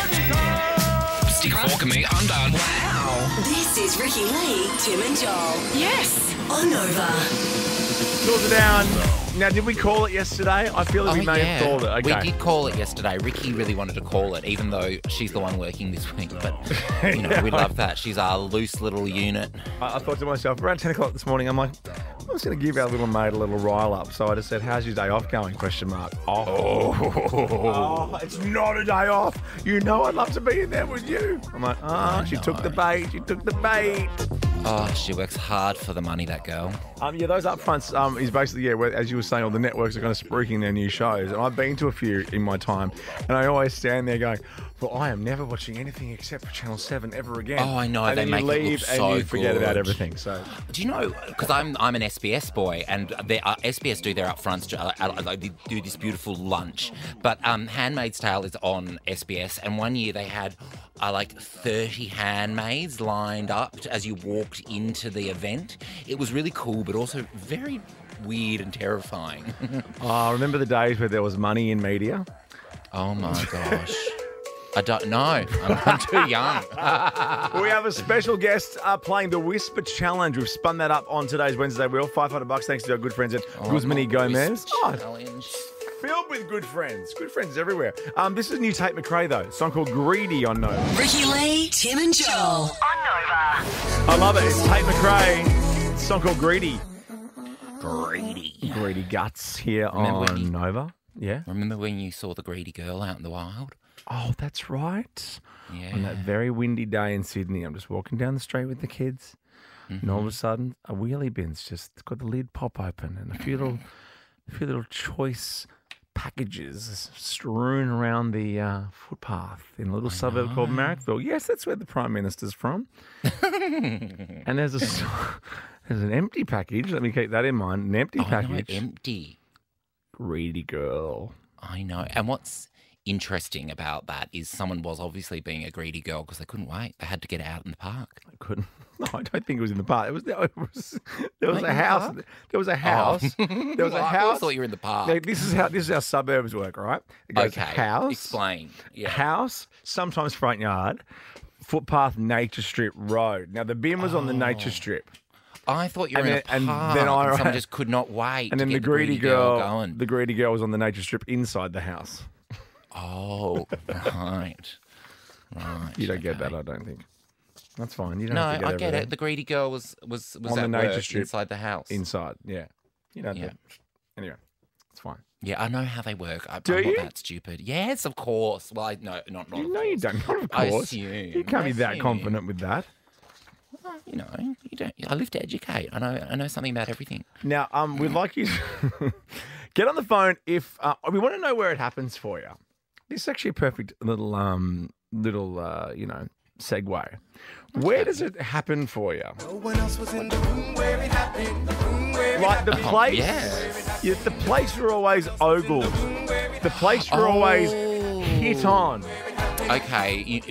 Stick a fork in me. I'm done. Wow. This is Ricki-Lee, Tim and Joel. Yes. On Nova. Tools are down. Now, did we call it yesterday? I feel that we may have called it. Okay. We did call it yesterday. Ricki really wanted to call it, even though she's the one working this week. But, we love that. She's our loose little unit. I thought to myself, around 10 o'clock this morning, I'm like, I'm just going to give our little mate a little rile up. So I just said, how's your day off going? ? Oh, it's not a day off. You know I'd love to be in there with you. I'm like, she took the bait. She took the bait. Oh, she works hard for the money, that girl. Yeah, those upfronts is basically, where, as you were saying, all the networks are kind of spruiking their new shows. And I've been to a few in my time. And I always stand there going, well, I am never watching anything except for Channel 7 ever again. Oh, I know. And they then make you leave it look so and you forget good. about everything. So, do you know, because I'm an SBS boy, and SBS do their upfronts, they do this beautiful lunch. But Handmaid's Tale is on SBS, and one year they had like 30 handmaids lined up as you walked into the event. It was really cool, but also very weird and terrifying. I remember the days where there was money in media. Oh my gosh. I don't know. I'm too young. We have a special guest playing the Whisper Challenge. We've spun that up on today's Wednesday Wheel. $500 thanks to our good friends at Guzmani Gomez. Challenge. Filled with good friends. Good friends everywhere. This is new Tate McRae, though. A song called Greedy on Nova. Ricki-Lee, Tim and Joel. On Nova. I love it. It's Tate McRae. It's a song called Greedy. Greedy Guts here on Nova. Yeah. Remember when you saw the greedy girl out in the wild? Oh, that's right. Yeah. On that very windy day in Sydney, I'm just walking down the street with the kids, and all of a sudden, a wheelie bin's just got the lid pop open, and a few little choice packages strewn around the footpath in a little suburb called Marrickville. Yes, that's where the Prime Minister's from. And there's an empty package. Let me keep that in mind. An empty package. No, empty. Greedy girl. I know. And what's interesting about that is someone was obviously being a greedy girl because they couldn't wait. They had to get out in the park. They couldn't. No, I don't think it was in the park. There was a house. There was a house. There was a house. I thought you were in the park. This is how suburbs work, right? It goes house. Explain. Yeah. House, sometimes front yard, footpath, nature strip, road. Now the bin was on the nature strip. I thought you were in a park, and then someone just could not wait. And then the greedy girl going. The greedy girl was on the nature strip inside the house. Oh, right. You don't get that, I don't think. That's fine. You don't no, have to get I get everything. it. The greedy girl was on at the nature work strip inside the house. Inside, yeah. You know. Yeah. Anyway, it's fine. Yeah, I know how they work. I'm Do not you? that stupid. Yes, of course. Well, no, not. You know you don't. Not of I course. assume. You can't be that confident with that. Well, you know, you don't. I live to educate. I know something about everything. Now, we'd like you to get on the phone if we want to know where it happens for you. This is actually a perfect little segue. Okay. Where does it happen for you? No one else was in the room where it happened. Like the place, the place you're always ogled, the place you're always hit on. Okay,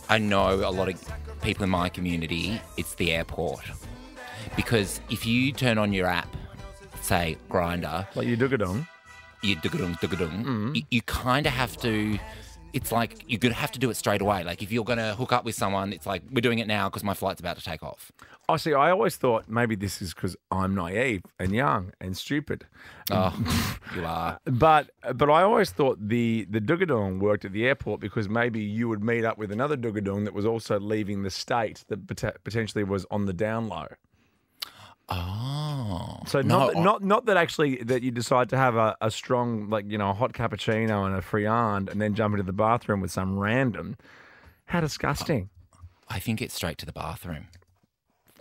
I know a lot of people in my community, it's the airport. Because if you turn on your app, say Grindr, like you duggadong, you kind of have to. It's like you're going to have to do it straight away. Like if you're going to hook up with someone, it's like we're doing it now because my flight's about to take off. Oh, see, I always thought maybe this is because I'm naive and young and stupid. Oh, you are. But I always thought the duggadong worked at the airport because maybe you would meet up with another duggadong that was also leaving the state that potentially was on the down low. Oh, so not that actually that you decide to have a strong a hot cappuccino and a friand and then jump into the bathroom with some random. How disgusting! I think it's straight to the bathroom.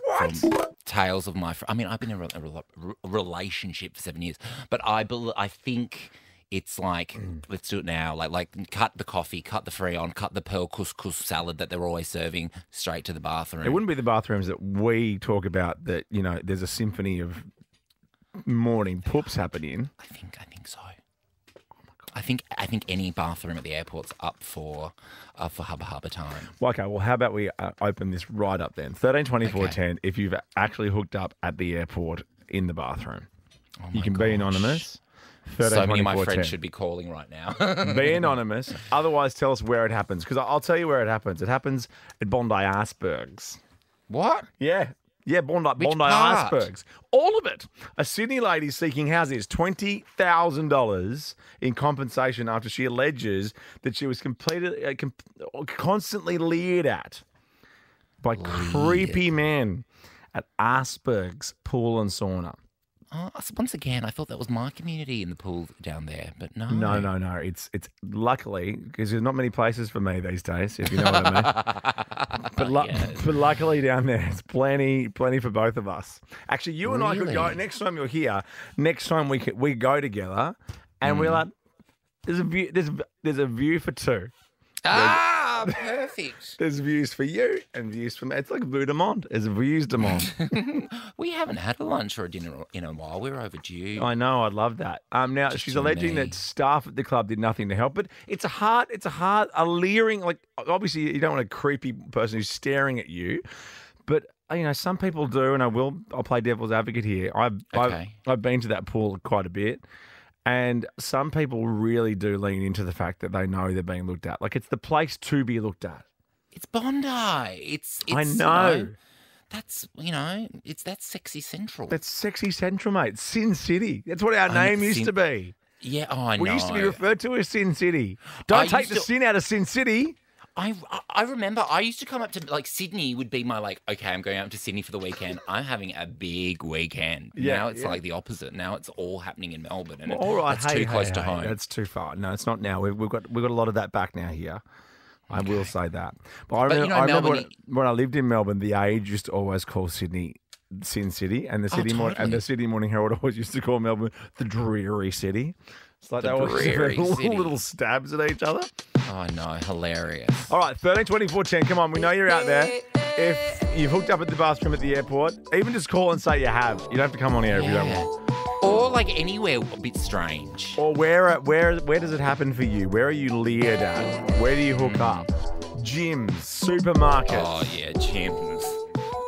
What? From tales of my. I mean, I've been in a relationship for 7 years, but I think it's like let's do it now. Like cut the coffee, cut the friand, cut the pearl couscous salad that they're always serving straight to the bathroom. It wouldn't be the bathrooms that we talk about. That there's a symphony of morning poops happening. I think so. I think any bathroom at the airport's up for Hubba Hubba time. Well, okay, well, how about we open this right up then? 132410, if you've actually hooked up at the airport in the bathroom. You can be anonymous. So many of my friends should be calling right now. Be anonymous. Otherwise, tell us where it happens. Because I'll tell you where it happens. It happens at Bondi Icebergs. What? Yeah, Bondi part? Icebergs. All of it. A Sydney lady seeking $20,000 in compensation after she alleges that she was constantly leered at by creepy men at Icebergs Pool and Sauna. Once again, I thought that was my community in the pool down there, but no. No. It's luckily, because there's not many places for me these days, if you know what I mean. But luckily down there, it's plenty for both of us. Actually, you and I could go, next time you're here, next time we go together, and we're like, there's a view for two. Perfect. There's views for you and views for me. It's like Vue de Monde. There's views de Monde. We haven't had a lunch or a dinner in a while. We're overdue. I know. I'd love that. Now she's alleging that staff at the club did nothing to help, but it's a leering. Like obviously you don't want a creepy person who's staring at you, but some people do, and I'll play devil's advocate here. I've been to that pool quite a bit. And some people really do lean into the fact that they know they're being looked at. Like, it's the place to be looked at. It's Bondi. It's I know. That's Sexy Central. That's Sexy Central, mate. Sin City. That's what our name used to be. Yeah, I know. We used to be referred to as Sin City. Don't take the sin out of Sin City. I remember I used to come up to, Sydney would be my, okay, I'm going up to Sydney for the weekend. I'm having a big weekend. Yeah, now it's like the opposite. Now it's all happening in Melbourne. And it's too close to home. That's too far. No, it's not now. We've got a lot of that back now here. I will say that. But I remember when I lived in Melbourne, the Age used to always call Sydney Sin City, and the Sydney Morning Herald always used to call Melbourne the Dreary City. It's like they always little stabs at each other. Oh, no, hilarious. All right, 132410, come on, we know you're out there. If you've hooked up at the bathroom at the airport, even just call and say you have. You don't have to come on here if you don't want. Or anywhere a bit strange. Or where does it happen for you? Where are you leered at? Where do you hook up? Gyms, supermarkets. Oh, yeah, gyms.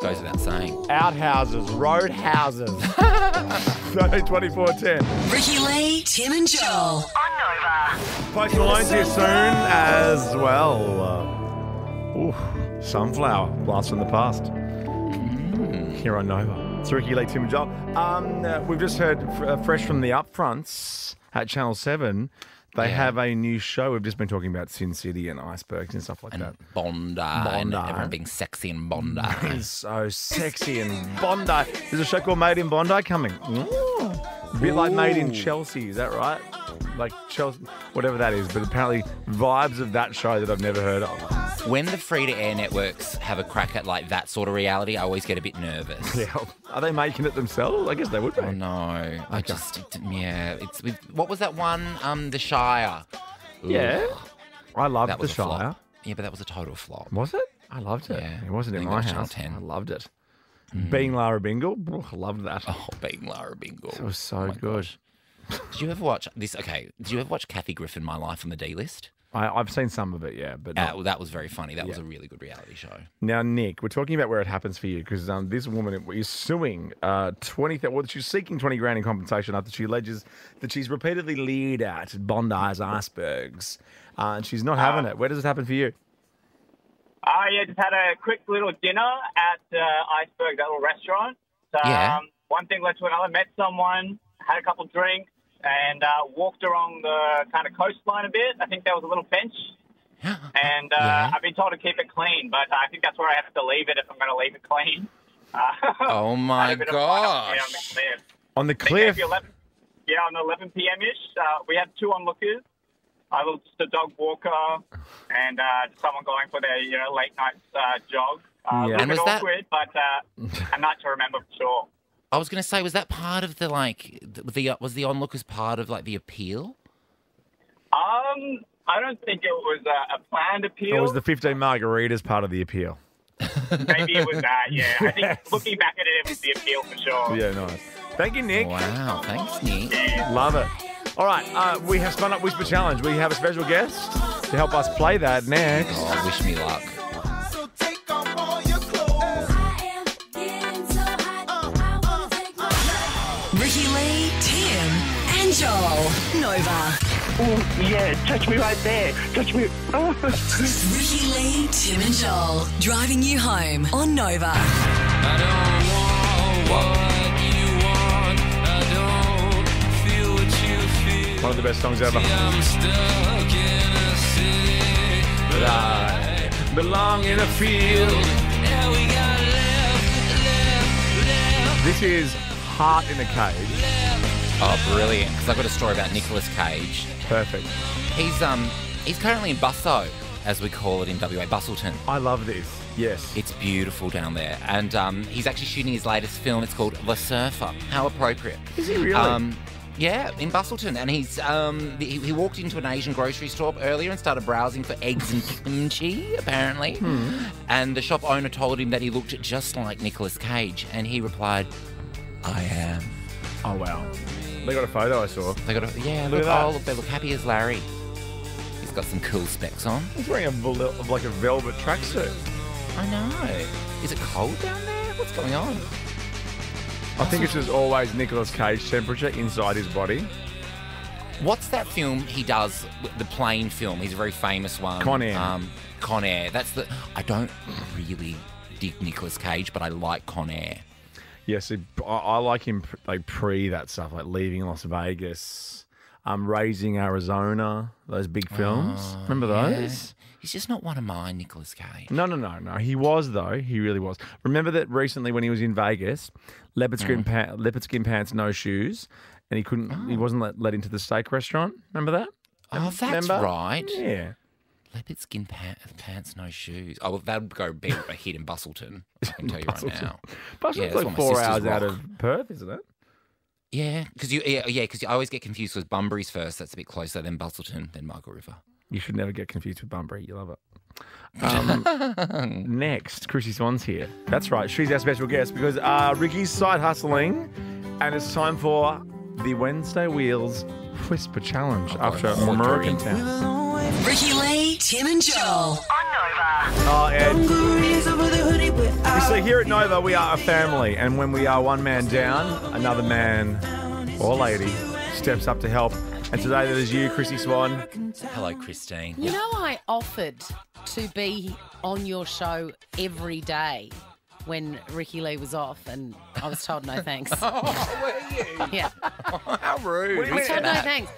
Goes without saying. Outhouses, road houses. 132410. Ricki-Lee, Tim and Joel. On Nova. Post Malone's here soon as well. Sunflower, blast from the past. here on Nova. It's Ricki-Lee, Tim and Joel. We've just heard fresh from the upfronts at Channel 7. They have a new show. We've just been talking about Sin City and icebergs and stuff like that. Bondi. And everyone being sexy in Bondi. It's so sexy in Bondi. There's a show called Made in Bondi coming. A bit like Made in Chelsea, is that right? Like Chelsea, whatever that is. But apparently vibes of that show that I've never heard of. When the free-to-air networks have a crack at like that sort of reality, I always get a bit nervous. Yeah. Are they making it themselves? I guess they would be. Oh, no. It's with, what was that one? The Shire. Yeah. Ugh. I loved that was The Shire. Flop. Yeah, but that was a total flop. Was it? I loved it. Yeah. It wasn't in my house. 10. I loved it. Being Lara Bingle, I loved that. Oh, Being Lara Bingle. It was so good. Did you ever watch this? Okay. Did you ever watch Kathy Griffin, My Life on the D-List? I've seen some of it, yeah. But well, that was very funny. That was a really good reality show. Now, Nick, we're talking about where it happens for you because this woman is suing she's seeking 20 grand in compensation after she alleges that she's repeatedly leered at Bondi's icebergs, and she's not having it. Where does it happen for you? Yeah, just had a quick little dinner at Iceberg, that little restaurant. One thing led to another. Met someone, had a couple drinks, and walked along the kind of coastline a bit. I think there was a little bench. And I've been told to keep it clean, but I think that's where I have to leave it if I'm going to leave it clean. Oh, my gosh. On the cliff? On 11 p.m.-ish. We had two onlookers. Just a dog walker and someone going for their late night jog. A little bit awkward, but a night to remember for sure. I was going to say, was that part of was the onlookers part of like the appeal? I don't think it was a planned appeal. Or was the 15 margaritas part of the appeal? Maybe it was that, yeah. I think looking back at it was the appeal for sure. Yeah, nice. Thank you, Nick. Wow, thanks, Nick. Yeah. Love it. All right, we have Spun Up Whisper Challenge. We have a special guest to help us play that next. Oh, wish me luck. Ricki-Lee, Tim and Joel. Nova. Oh, yeah, touch me right there. Touch me. Oh. Ricki-Lee, Tim and Joel. Driving you home on Nova. I don't want what you want. I don't feel what you feel. One of the best songs ever. I'm stuck in a city, but I belong in a field. Yeah, we got left. This is Heart in a Cage. Oh, brilliant. Because I've got a story about Nicolas Cage. Perfect. He's currently in Busso, as we call it in WA, Bustleton. I love this. Yes. It's beautiful down there. And he's actually shooting his latest film. It's called The Surfer. How appropriate. Is he really? Yeah, in Bustleton. And he walked into an Asian grocery store earlier and started browsing for eggs and kimchi, apparently. And the shop owner told him that he looked just like Nicolas Cage. And he replied, I am. Oh, wow. They got a photo I saw. Look at that. They look happy as Larry. He's got some cool specs on. He's wearing a velvet tracksuit. I know. Is it cold down there? What's going on? I think it's just always Nicolas Cage temperature inside his body. What's that film he does, the plane film? He's a very famous one. Con Air. Con Air. I don't really dig Nicolas Cage, but I like Con Air. Yes, I like him pre that stuff, like Leaving Las Vegas, Raising Arizona, those big films. Remember those? He's just not one of mine, Nicolas Cage. No. He was, though. He really was. Remember that recently when he was in Vegas, leopard skin pants, no shoes, and he wasn't let into the steak restaurant. Remember that? Oh, that's right. Yeah. Leopard skin pants, no shoes. Oh, well, that would go be a hit in Bustleton. I can tell you right now. Bustleton's like 4 hours out of Perth, isn't it? Yeah, because I always get confused with Bunbury's first. That's a bit closer. Then Bustleton, then Margaret River. You should never get confused with Bunbury. You love it. Next, Chrissie Swan's here. That's right. She's our special guest because Ricky's side hustling, and it's time for the Wednesday Wheels Whisper Challenge after American Town. Ricki-Lee, Tim and Joel on Nova. Oh, Ed. You see, here at Nova, we are a family, and when we are one man down, another man or lady steps up to help. And today that is you, Chrissie Swan. Hello, Christine. You know, I offered to be on your show every day when Ricki-Lee was off, and I was told no thanks. Oh, were you? Yeah. How rude. I was told no thanks.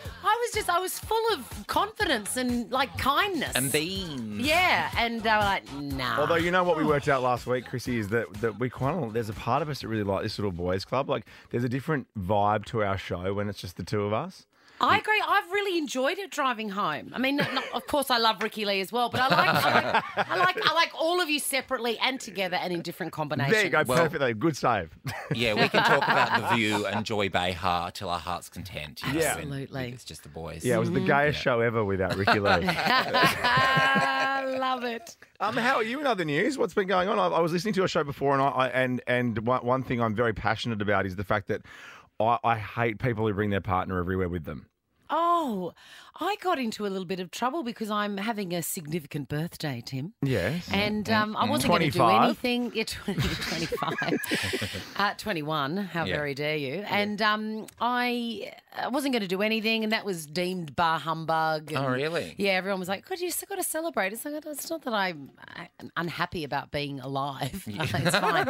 I was full of confidence and like kindness. And beans. Yeah, and they were like, nah. Although, you know what we worked out last week, Chrissy, is that we there's a part of us that really like this little boys club. Like, there's a different vibe to our show when it's just the two of us. I agree. I've really enjoyed it driving home. I mean, of course, I love Ricki-Lee as well, but I like all of you separately and together and in different combinations. There you go, perfectly. Good save. Yeah, we can talk about The View and Joy Behar till our heart's content. You know, Absolutely. It's just the boys. Yeah, it was the gayest show ever without Ricki-Lee. I love it. How are you in other news? What's been going on? I was listening to a show before, and one thing I'm very passionate about is the fact that I hate people who bring their partner everywhere with them. Oh, I got into a little bit of trouble because I'm having a significant birthday, Tim. Yes. And I wasn't going to do anything. Yeah, 25. 21, how very dare you. Yeah. And I wasn't going to do anything, and that was deemed bar humbug. And, oh, really? Yeah, everyone was like, God, you still got to celebrate. It's like, it's not that I'm unhappy about being alive. It's fine.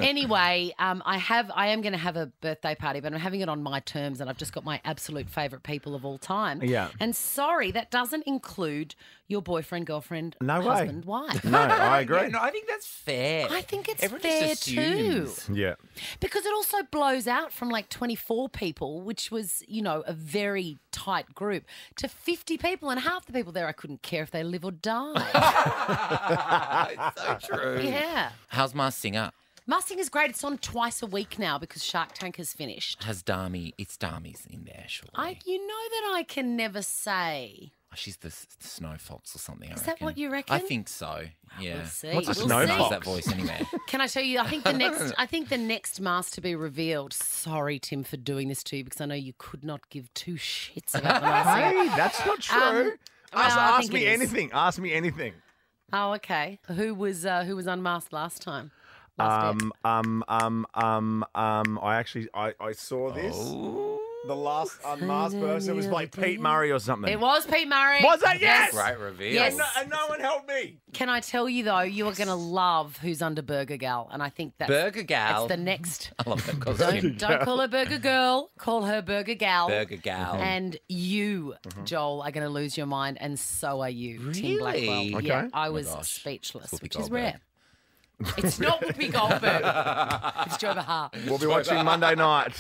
Anyway, I am going to have a birthday party, but I'm having it on my terms, and I've just got my absolute favourite people of all time. Yeah. And sorry, that doesn't include your boyfriend, girlfriend, no husband, way. wife. No, I agree. Yeah, no, I think that's fair. I think it's Everyone fair just too. assumes. Yeah. Because it also blows out from like 24 people, which was, a very tight group, to 50 people. And half the people there, I couldn't care if they live or die. It's so true. Yeah. How's Mars Singer? Mars Singer is great. It's on twice a week now because Shark Tank has finished. It's Dami's in there, surely. You know that I can never say. Oh, she's the snow fox or something. Is that what you reckon? I think so. Yeah. We'll see. What's a We'll snow see. fox? That voice anyway. Can I tell you? I think the next mask to be revealed. Sorry, Tim, for doing this to you because I know you could not give two shits about the mask. Hey, that's not true. Ask me anything. Ask me anything. Oh, okay. Who was unmasked last time? I saw this. Oh. The last unmasked person was like Pete Murray or something. It was Pete Murray. Was that? Yes. Great reveal. Yes. And no one helped me. Can I tell you though, you are going to love Who's Under Burger Gal, and I think that's Burger Gal. It's the next. I love that costume. Don't call her Burger Girl. Call her Burger Gal. Burger Gal. And you, Joel, are going to lose your mind, and so are you, Tim Really? Blackwell. Okay. Yeah, I Oh my was gosh. speechless, Whoopi which is Goldberg. rare. It's not Whoopi Goldberg. It's Joy Behar. We'll be watching Monday night.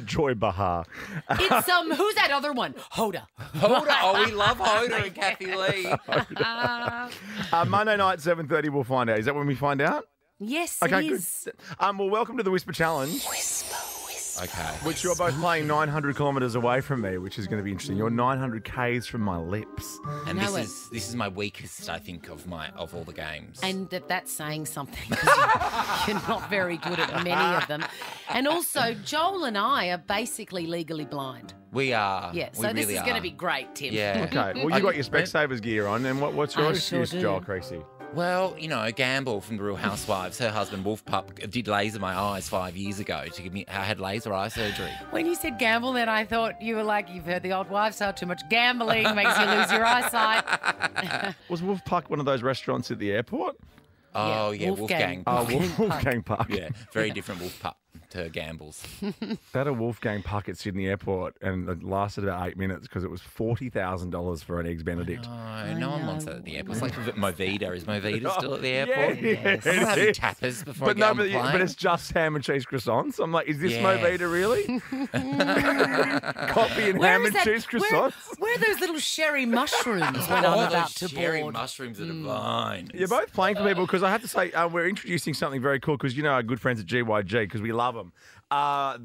Joy Behar. It's who's that other one? Hoda. Hoda. Oh, we love Hoda and Kathy Lee. Monday night, 7:30. We'll find out. Is that when we find out? Yes, Okay, it is. good. Well, welcome to the Whisper Challenge. Okay. Which you're both playing 900 kilometres away from me, which is going to be interesting. You're 900 Ks from my lips. And know this is my weakest, I think, of all the games. And that's saying something because you're not very good at many of them. And also, Joel and I are basically legally blind. We are. Yeah, so this is going to be great, Tim. Yeah. Okay, well, you got your Specsavers gear on, and what's your excuse, do. Joel Creasy? Well, Gamble from The Real Housewives, her husband Wolf Pup did laser my eyes 5 years ago to give me. I had laser eye surgery. When you said gamble, then I thought you were like, you've heard the old wives say too much gambling makes you lose your eyesight. Was Wolf Puck one of those restaurants at the airport? Oh, yeah, Wolfgang. Oh, Wolfgang Puck. Yeah, very different Wolf Pup to Gamble's. They had a Wolfgang Puck at Sydney Airport, and it lasted about 8 minutes because it was $40,000 for an Eggs Benedict. Oh, no one wants that at the airport. It's like Movida. Is Movida still at the airport? Yeah, I'm having tapas before I get on the plane. But it's just ham and cheese croissants. I'm like, is this Movida really? Coffee and ham and cheese croissants? Where are those little sherry mushrooms when I'm about to board? Cherry mushrooms are divine. You're both playing for people because I have to say we're introducing something very cool because our good friends at GYG, because we love them.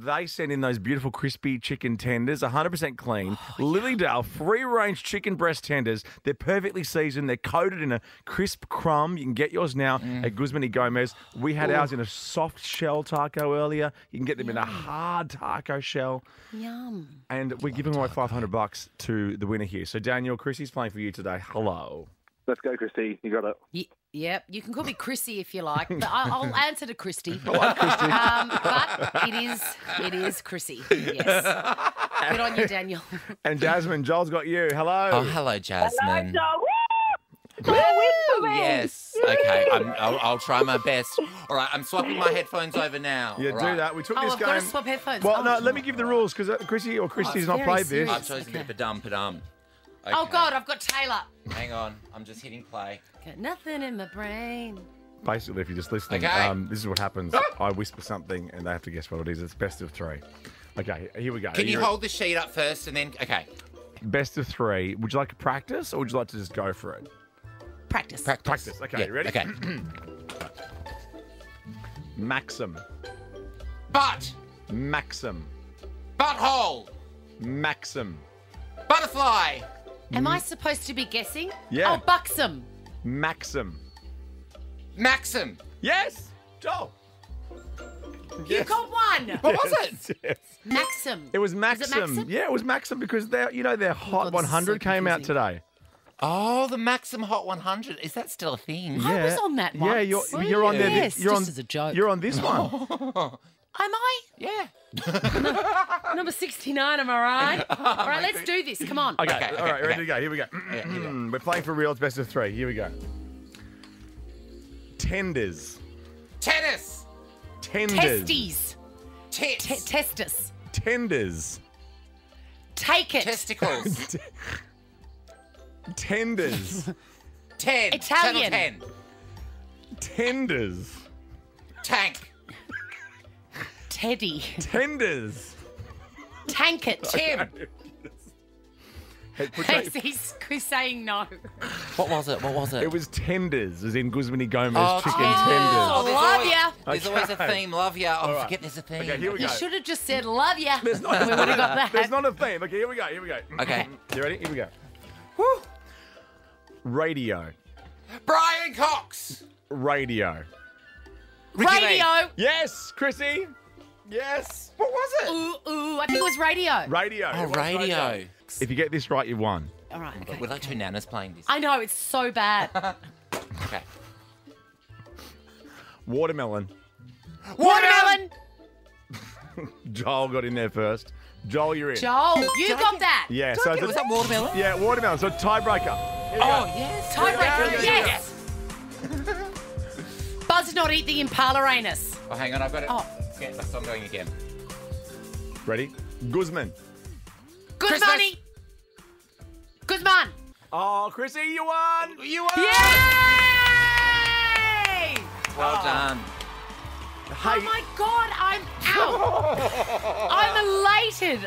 They send in those beautiful crispy chicken tenders, 100% clean. Lilydale free-range chicken breast tenders. They're perfectly seasoned. They're coated in a crisp crumb. You can get yours now at Guzman y Gomez. We had ours in a soft shell taco earlier. You can get them in a hard taco shell. Yum. And we're giving away $500 to the winner here. So Daniel, Chrissy's playing for you today. Hello. Let's go, Christy. You got it. Yep, you can call me Chrissy if you like, but I'll answer to Christy. I like Christy. But it is Chrissy. Yes. Good on you, Daniel. And Jasmine, Joel's got you. Hello. Oh, hello, Jasmine. Hello, Joel. Woo! Yes. Okay, I'll try my best. All right, I'm swapping my headphones over now. Yeah, All do right. that. We took this I've game. got to swap headphones. Well, no, let me give the rules because Chrissy or Christy's not played this. I've chosen a bit of a dum-pa-dum. Okay. Oh, God, I've got Taylor. Hang on, I'm just hitting play. Got nothing in my brain. Basically, if you're just listening, Okay. this is what happens. I whisper something and they have to guess what it is. It's best of three. Okay, here we go. Can you hold the sheet up first and then... Okay. Best of three. Would you like to practice or would you like to just go for it? Practice. Practice. Okay, Yeah, you ready? okay. Maxim. Butt. Maxim. Butthole. Maxim. Butterfly. Am I supposed to be guessing? Yeah. Oh, buxom. Maxim. Maxim. Yes, Joel. You got one. What was it? Yes. Maxim. It was Maxim. Is it Maxim? Yeah, it was Maxim because their Hot God, 100 so came out confusing. today. Oh, the Maxim Hot 100. Is that still a thing? I was on that once. Yeah, you're on there. Yes, You're just on, as a joke. You're on this one. Am I? Yeah. Number 69, am I right? All right, let's do this. Come on. Okay, all right, ready to go. Here we go. Yeah, here we go. We're playing for real. It's best of three. Here we go. Tenders. Tennis. Tenders. Testes. Tits. Testis. Tenders. Take it. Testicles. Tenders. 10. Italian. Channel 10. Tenders. Tank. Teddy. Tenders. Tank it. Tim. Hey, put your- He's saying no. What was it? It was tenders, as in Guzmani Gomez Oh, chicken Oh, tenders. love ya. There's always a Okay. theme. Love ya. Oh, All right. forget there's a theme. Okay, here we You go. should have just said love ya. There's not, we would have got that. There's not a theme. Okay, here we go. Okay. You ready? Here we go. Woo. Radio. Brian Cox. Radio. Ricki-Lee. Radio. Yes, Chrissy. Yes. What was it? Ooh, I think it was radio. Radio. Oh, It was radio. If you get this right, you won. All right, okay. We're like two nanas playing this. I know, it's so bad. Okay. Watermelon. Watermelon. Joel got in there first. Joel, you're in. Joel, you got that. Yeah. So was that watermelon? Yeah, watermelon. So tiebreaker. Oh, yes. Tiebreaker, Yes. Buzz did not eat the Impala anus. Oh, hang on. I've got it. Oh. Yeah, I'm going again. Ready? Guzman. Good Christmas. money. Guzman. Oh, Chrissy, you won. You are. Yay! Well done. Oh my God, I'm out. I'm elated.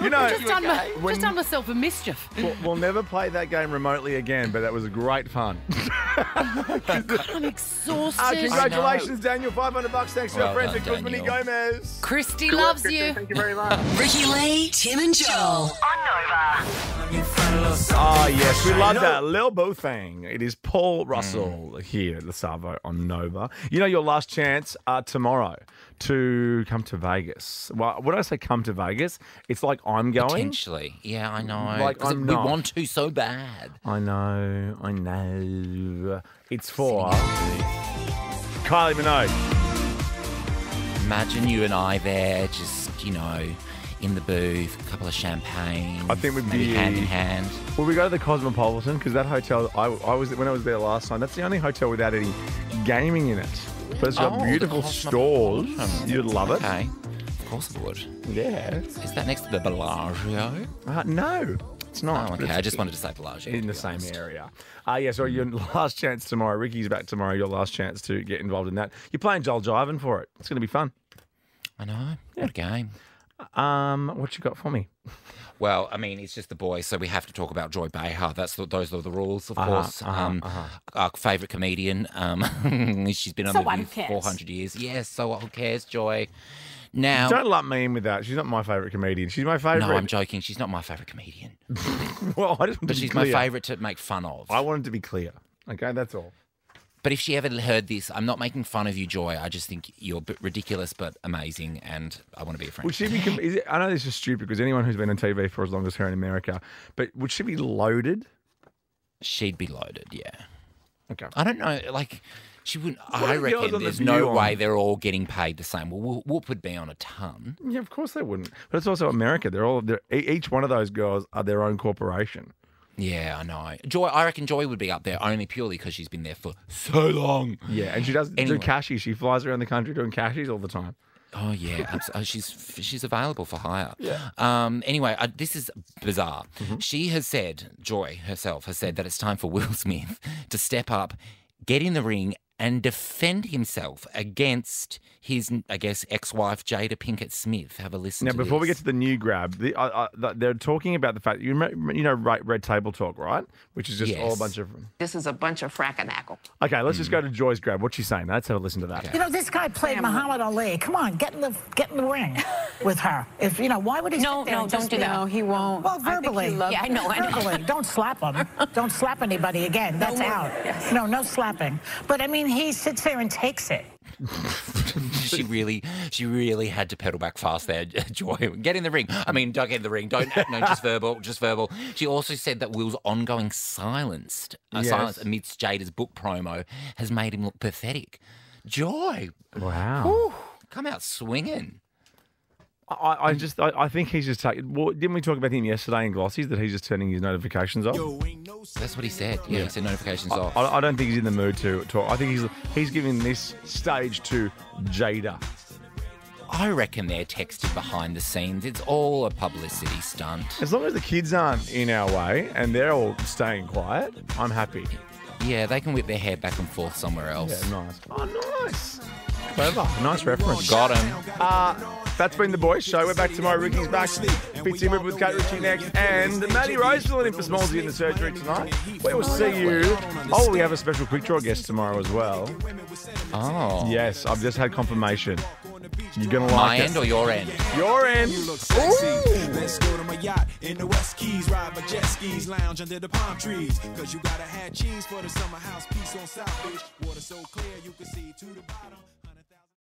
You know, I've just done myself a mischief. we'll never play that game remotely again, but that was great fun. I'm exhausted. Congratulations, Daniel. $500. Thanks to Well our friends done, at Guzmani Daniel. Gomez. Christy loves you. Thank you very much. Ricki-Lee, Tim and Joel. Oh, yes. We love that. Lil Boo thing. It is Paul Russell here at the Savo on Nova. You know, your last chance tomorrow to come to Vegas. Well, when I say come to Vegas, it's like I'm going. Potentially. Yeah, I know. Like, 'Cause I'm we not. want to so bad. I know. It's for Kylie Minogue. Imagine you and I there, just, in the booth, a couple of champagne. I think we'd maybe be hand in hand. Will we go to the Cosmopolitan? Because that hotel, I was when I was there last time. That's the only hotel without any gaming in it. But it's got Oh, beautiful the stores. Cosmopolitan. You'd love it. Okay. Of course it would. Yeah. Is that next to the Bellagio? No, it's not. Oh, okay. It's I just wanted to say Bellagio. in the same area. So your last chance tomorrow. Ricky's back tomorrow. Your last chance to get involved in that. You're playing Joel Jiven for it. It's going to be fun. I know. What a game. What you got for me? Well, I mean, it's just the boys, so we have to talk about Joy Behar. Those are the rules, of course. Our favourite comedian. She's been on the View for 400 years. Yes, so who cares, Joy? Now, Don't lump me in with that. She's not my favourite comedian. She's my favourite. No, I'm joking. She's not my favourite comedian. Well, I just want But to be she's my clear. favourite to make fun of. I wanted to be clear. Okay, that's all. But if she ever heard this, I'm not making fun of you, Joy. I just think you're ridiculous but amazing, and I want to be a friend. Would she be? I know this is stupid because anyone who's been on TV for as long as her in America, but would she be loaded? She'd be loaded, yeah. Okay. I don't know, like, she wouldn't. What I are the girls reckon on The there's View no on? way they're all getting paid the same. Well, Whoop would be on a ton. Yeah, of course they wouldn't. But it's also America. Each one of those girls are their own corporation. Yeah, I know. Joy, I reckon Joy would be up there only purely because she's been there for so long. Yeah, and she does do cashies. She flies around the country doing cashies all the time. Oh yeah, she's available for hire. Yeah. Anyway, this is bizarre. She has said, Joy herself has said that it's time for Will Smith to step up, get in the ring, and defend himself against his, I guess, ex-wife Jada Pinkett Smith. Have a listen. Now, to before this. we get to the new grab, they're talking about the fact you know Red Table Talk, right? Which is just all a bunch of. This is a bunch of frackanackle. Okay, let's just go to Joy's grab. What's she saying? Let's have a listen to that. You know, this guy played Muhammad Ali. Come on, get in the ring with her. If you know, why would he? No, sit there no, and don't just do be- that. No, he won't. Well, I think he verbally. loves Yeah, I know, I know. Verbally. Don't slap him. Don't slap anybody again. That's out. No, no slapping. But I mean, he sits there and takes it. she really had to pedal back fast there, Joy. Get in the ring. I mean, don't get in the ring. Don't. No, just verbal. She also said that Will's ongoing silence amidst Jada's book promo has made him look pathetic. Joy. Wow. Whew, come out swinging. I think he's just taking. Well, didn't we talk about him yesterday in Glossies that he's just turning his notifications off? That's what he said. Yeah, he said notifications off. I don't think he's in the mood to talk. I think he's giving this stage to Jada. I reckon they're texting behind the scenes. It's all a publicity stunt. As long as the kids aren't in our way and they're all staying quiet, I'm happy. Yeah, they can whip their hair back and forth somewhere else. Yeah, nice. Oh, nice. Clever. Nice reference. Got him. That's been the boys' show. We're back tomorrow. Ricky's back. Fitzy with Kate Ritchie next. And Maddie Rose filling in for Smallsy in the surgery tonight. We will see you. Oh, we have a special quick draw guest tomorrow as well. Oh. Yes, I've just had confirmation. You're going to My like it. end or your end? Your end. You look sexy. Let's go to my yacht in the West Keys, ride my jet skis, lounge under the palm trees. Cause you gotta have cheese for the summer house, peace on South Beach. Water so clear you can see to the bottom.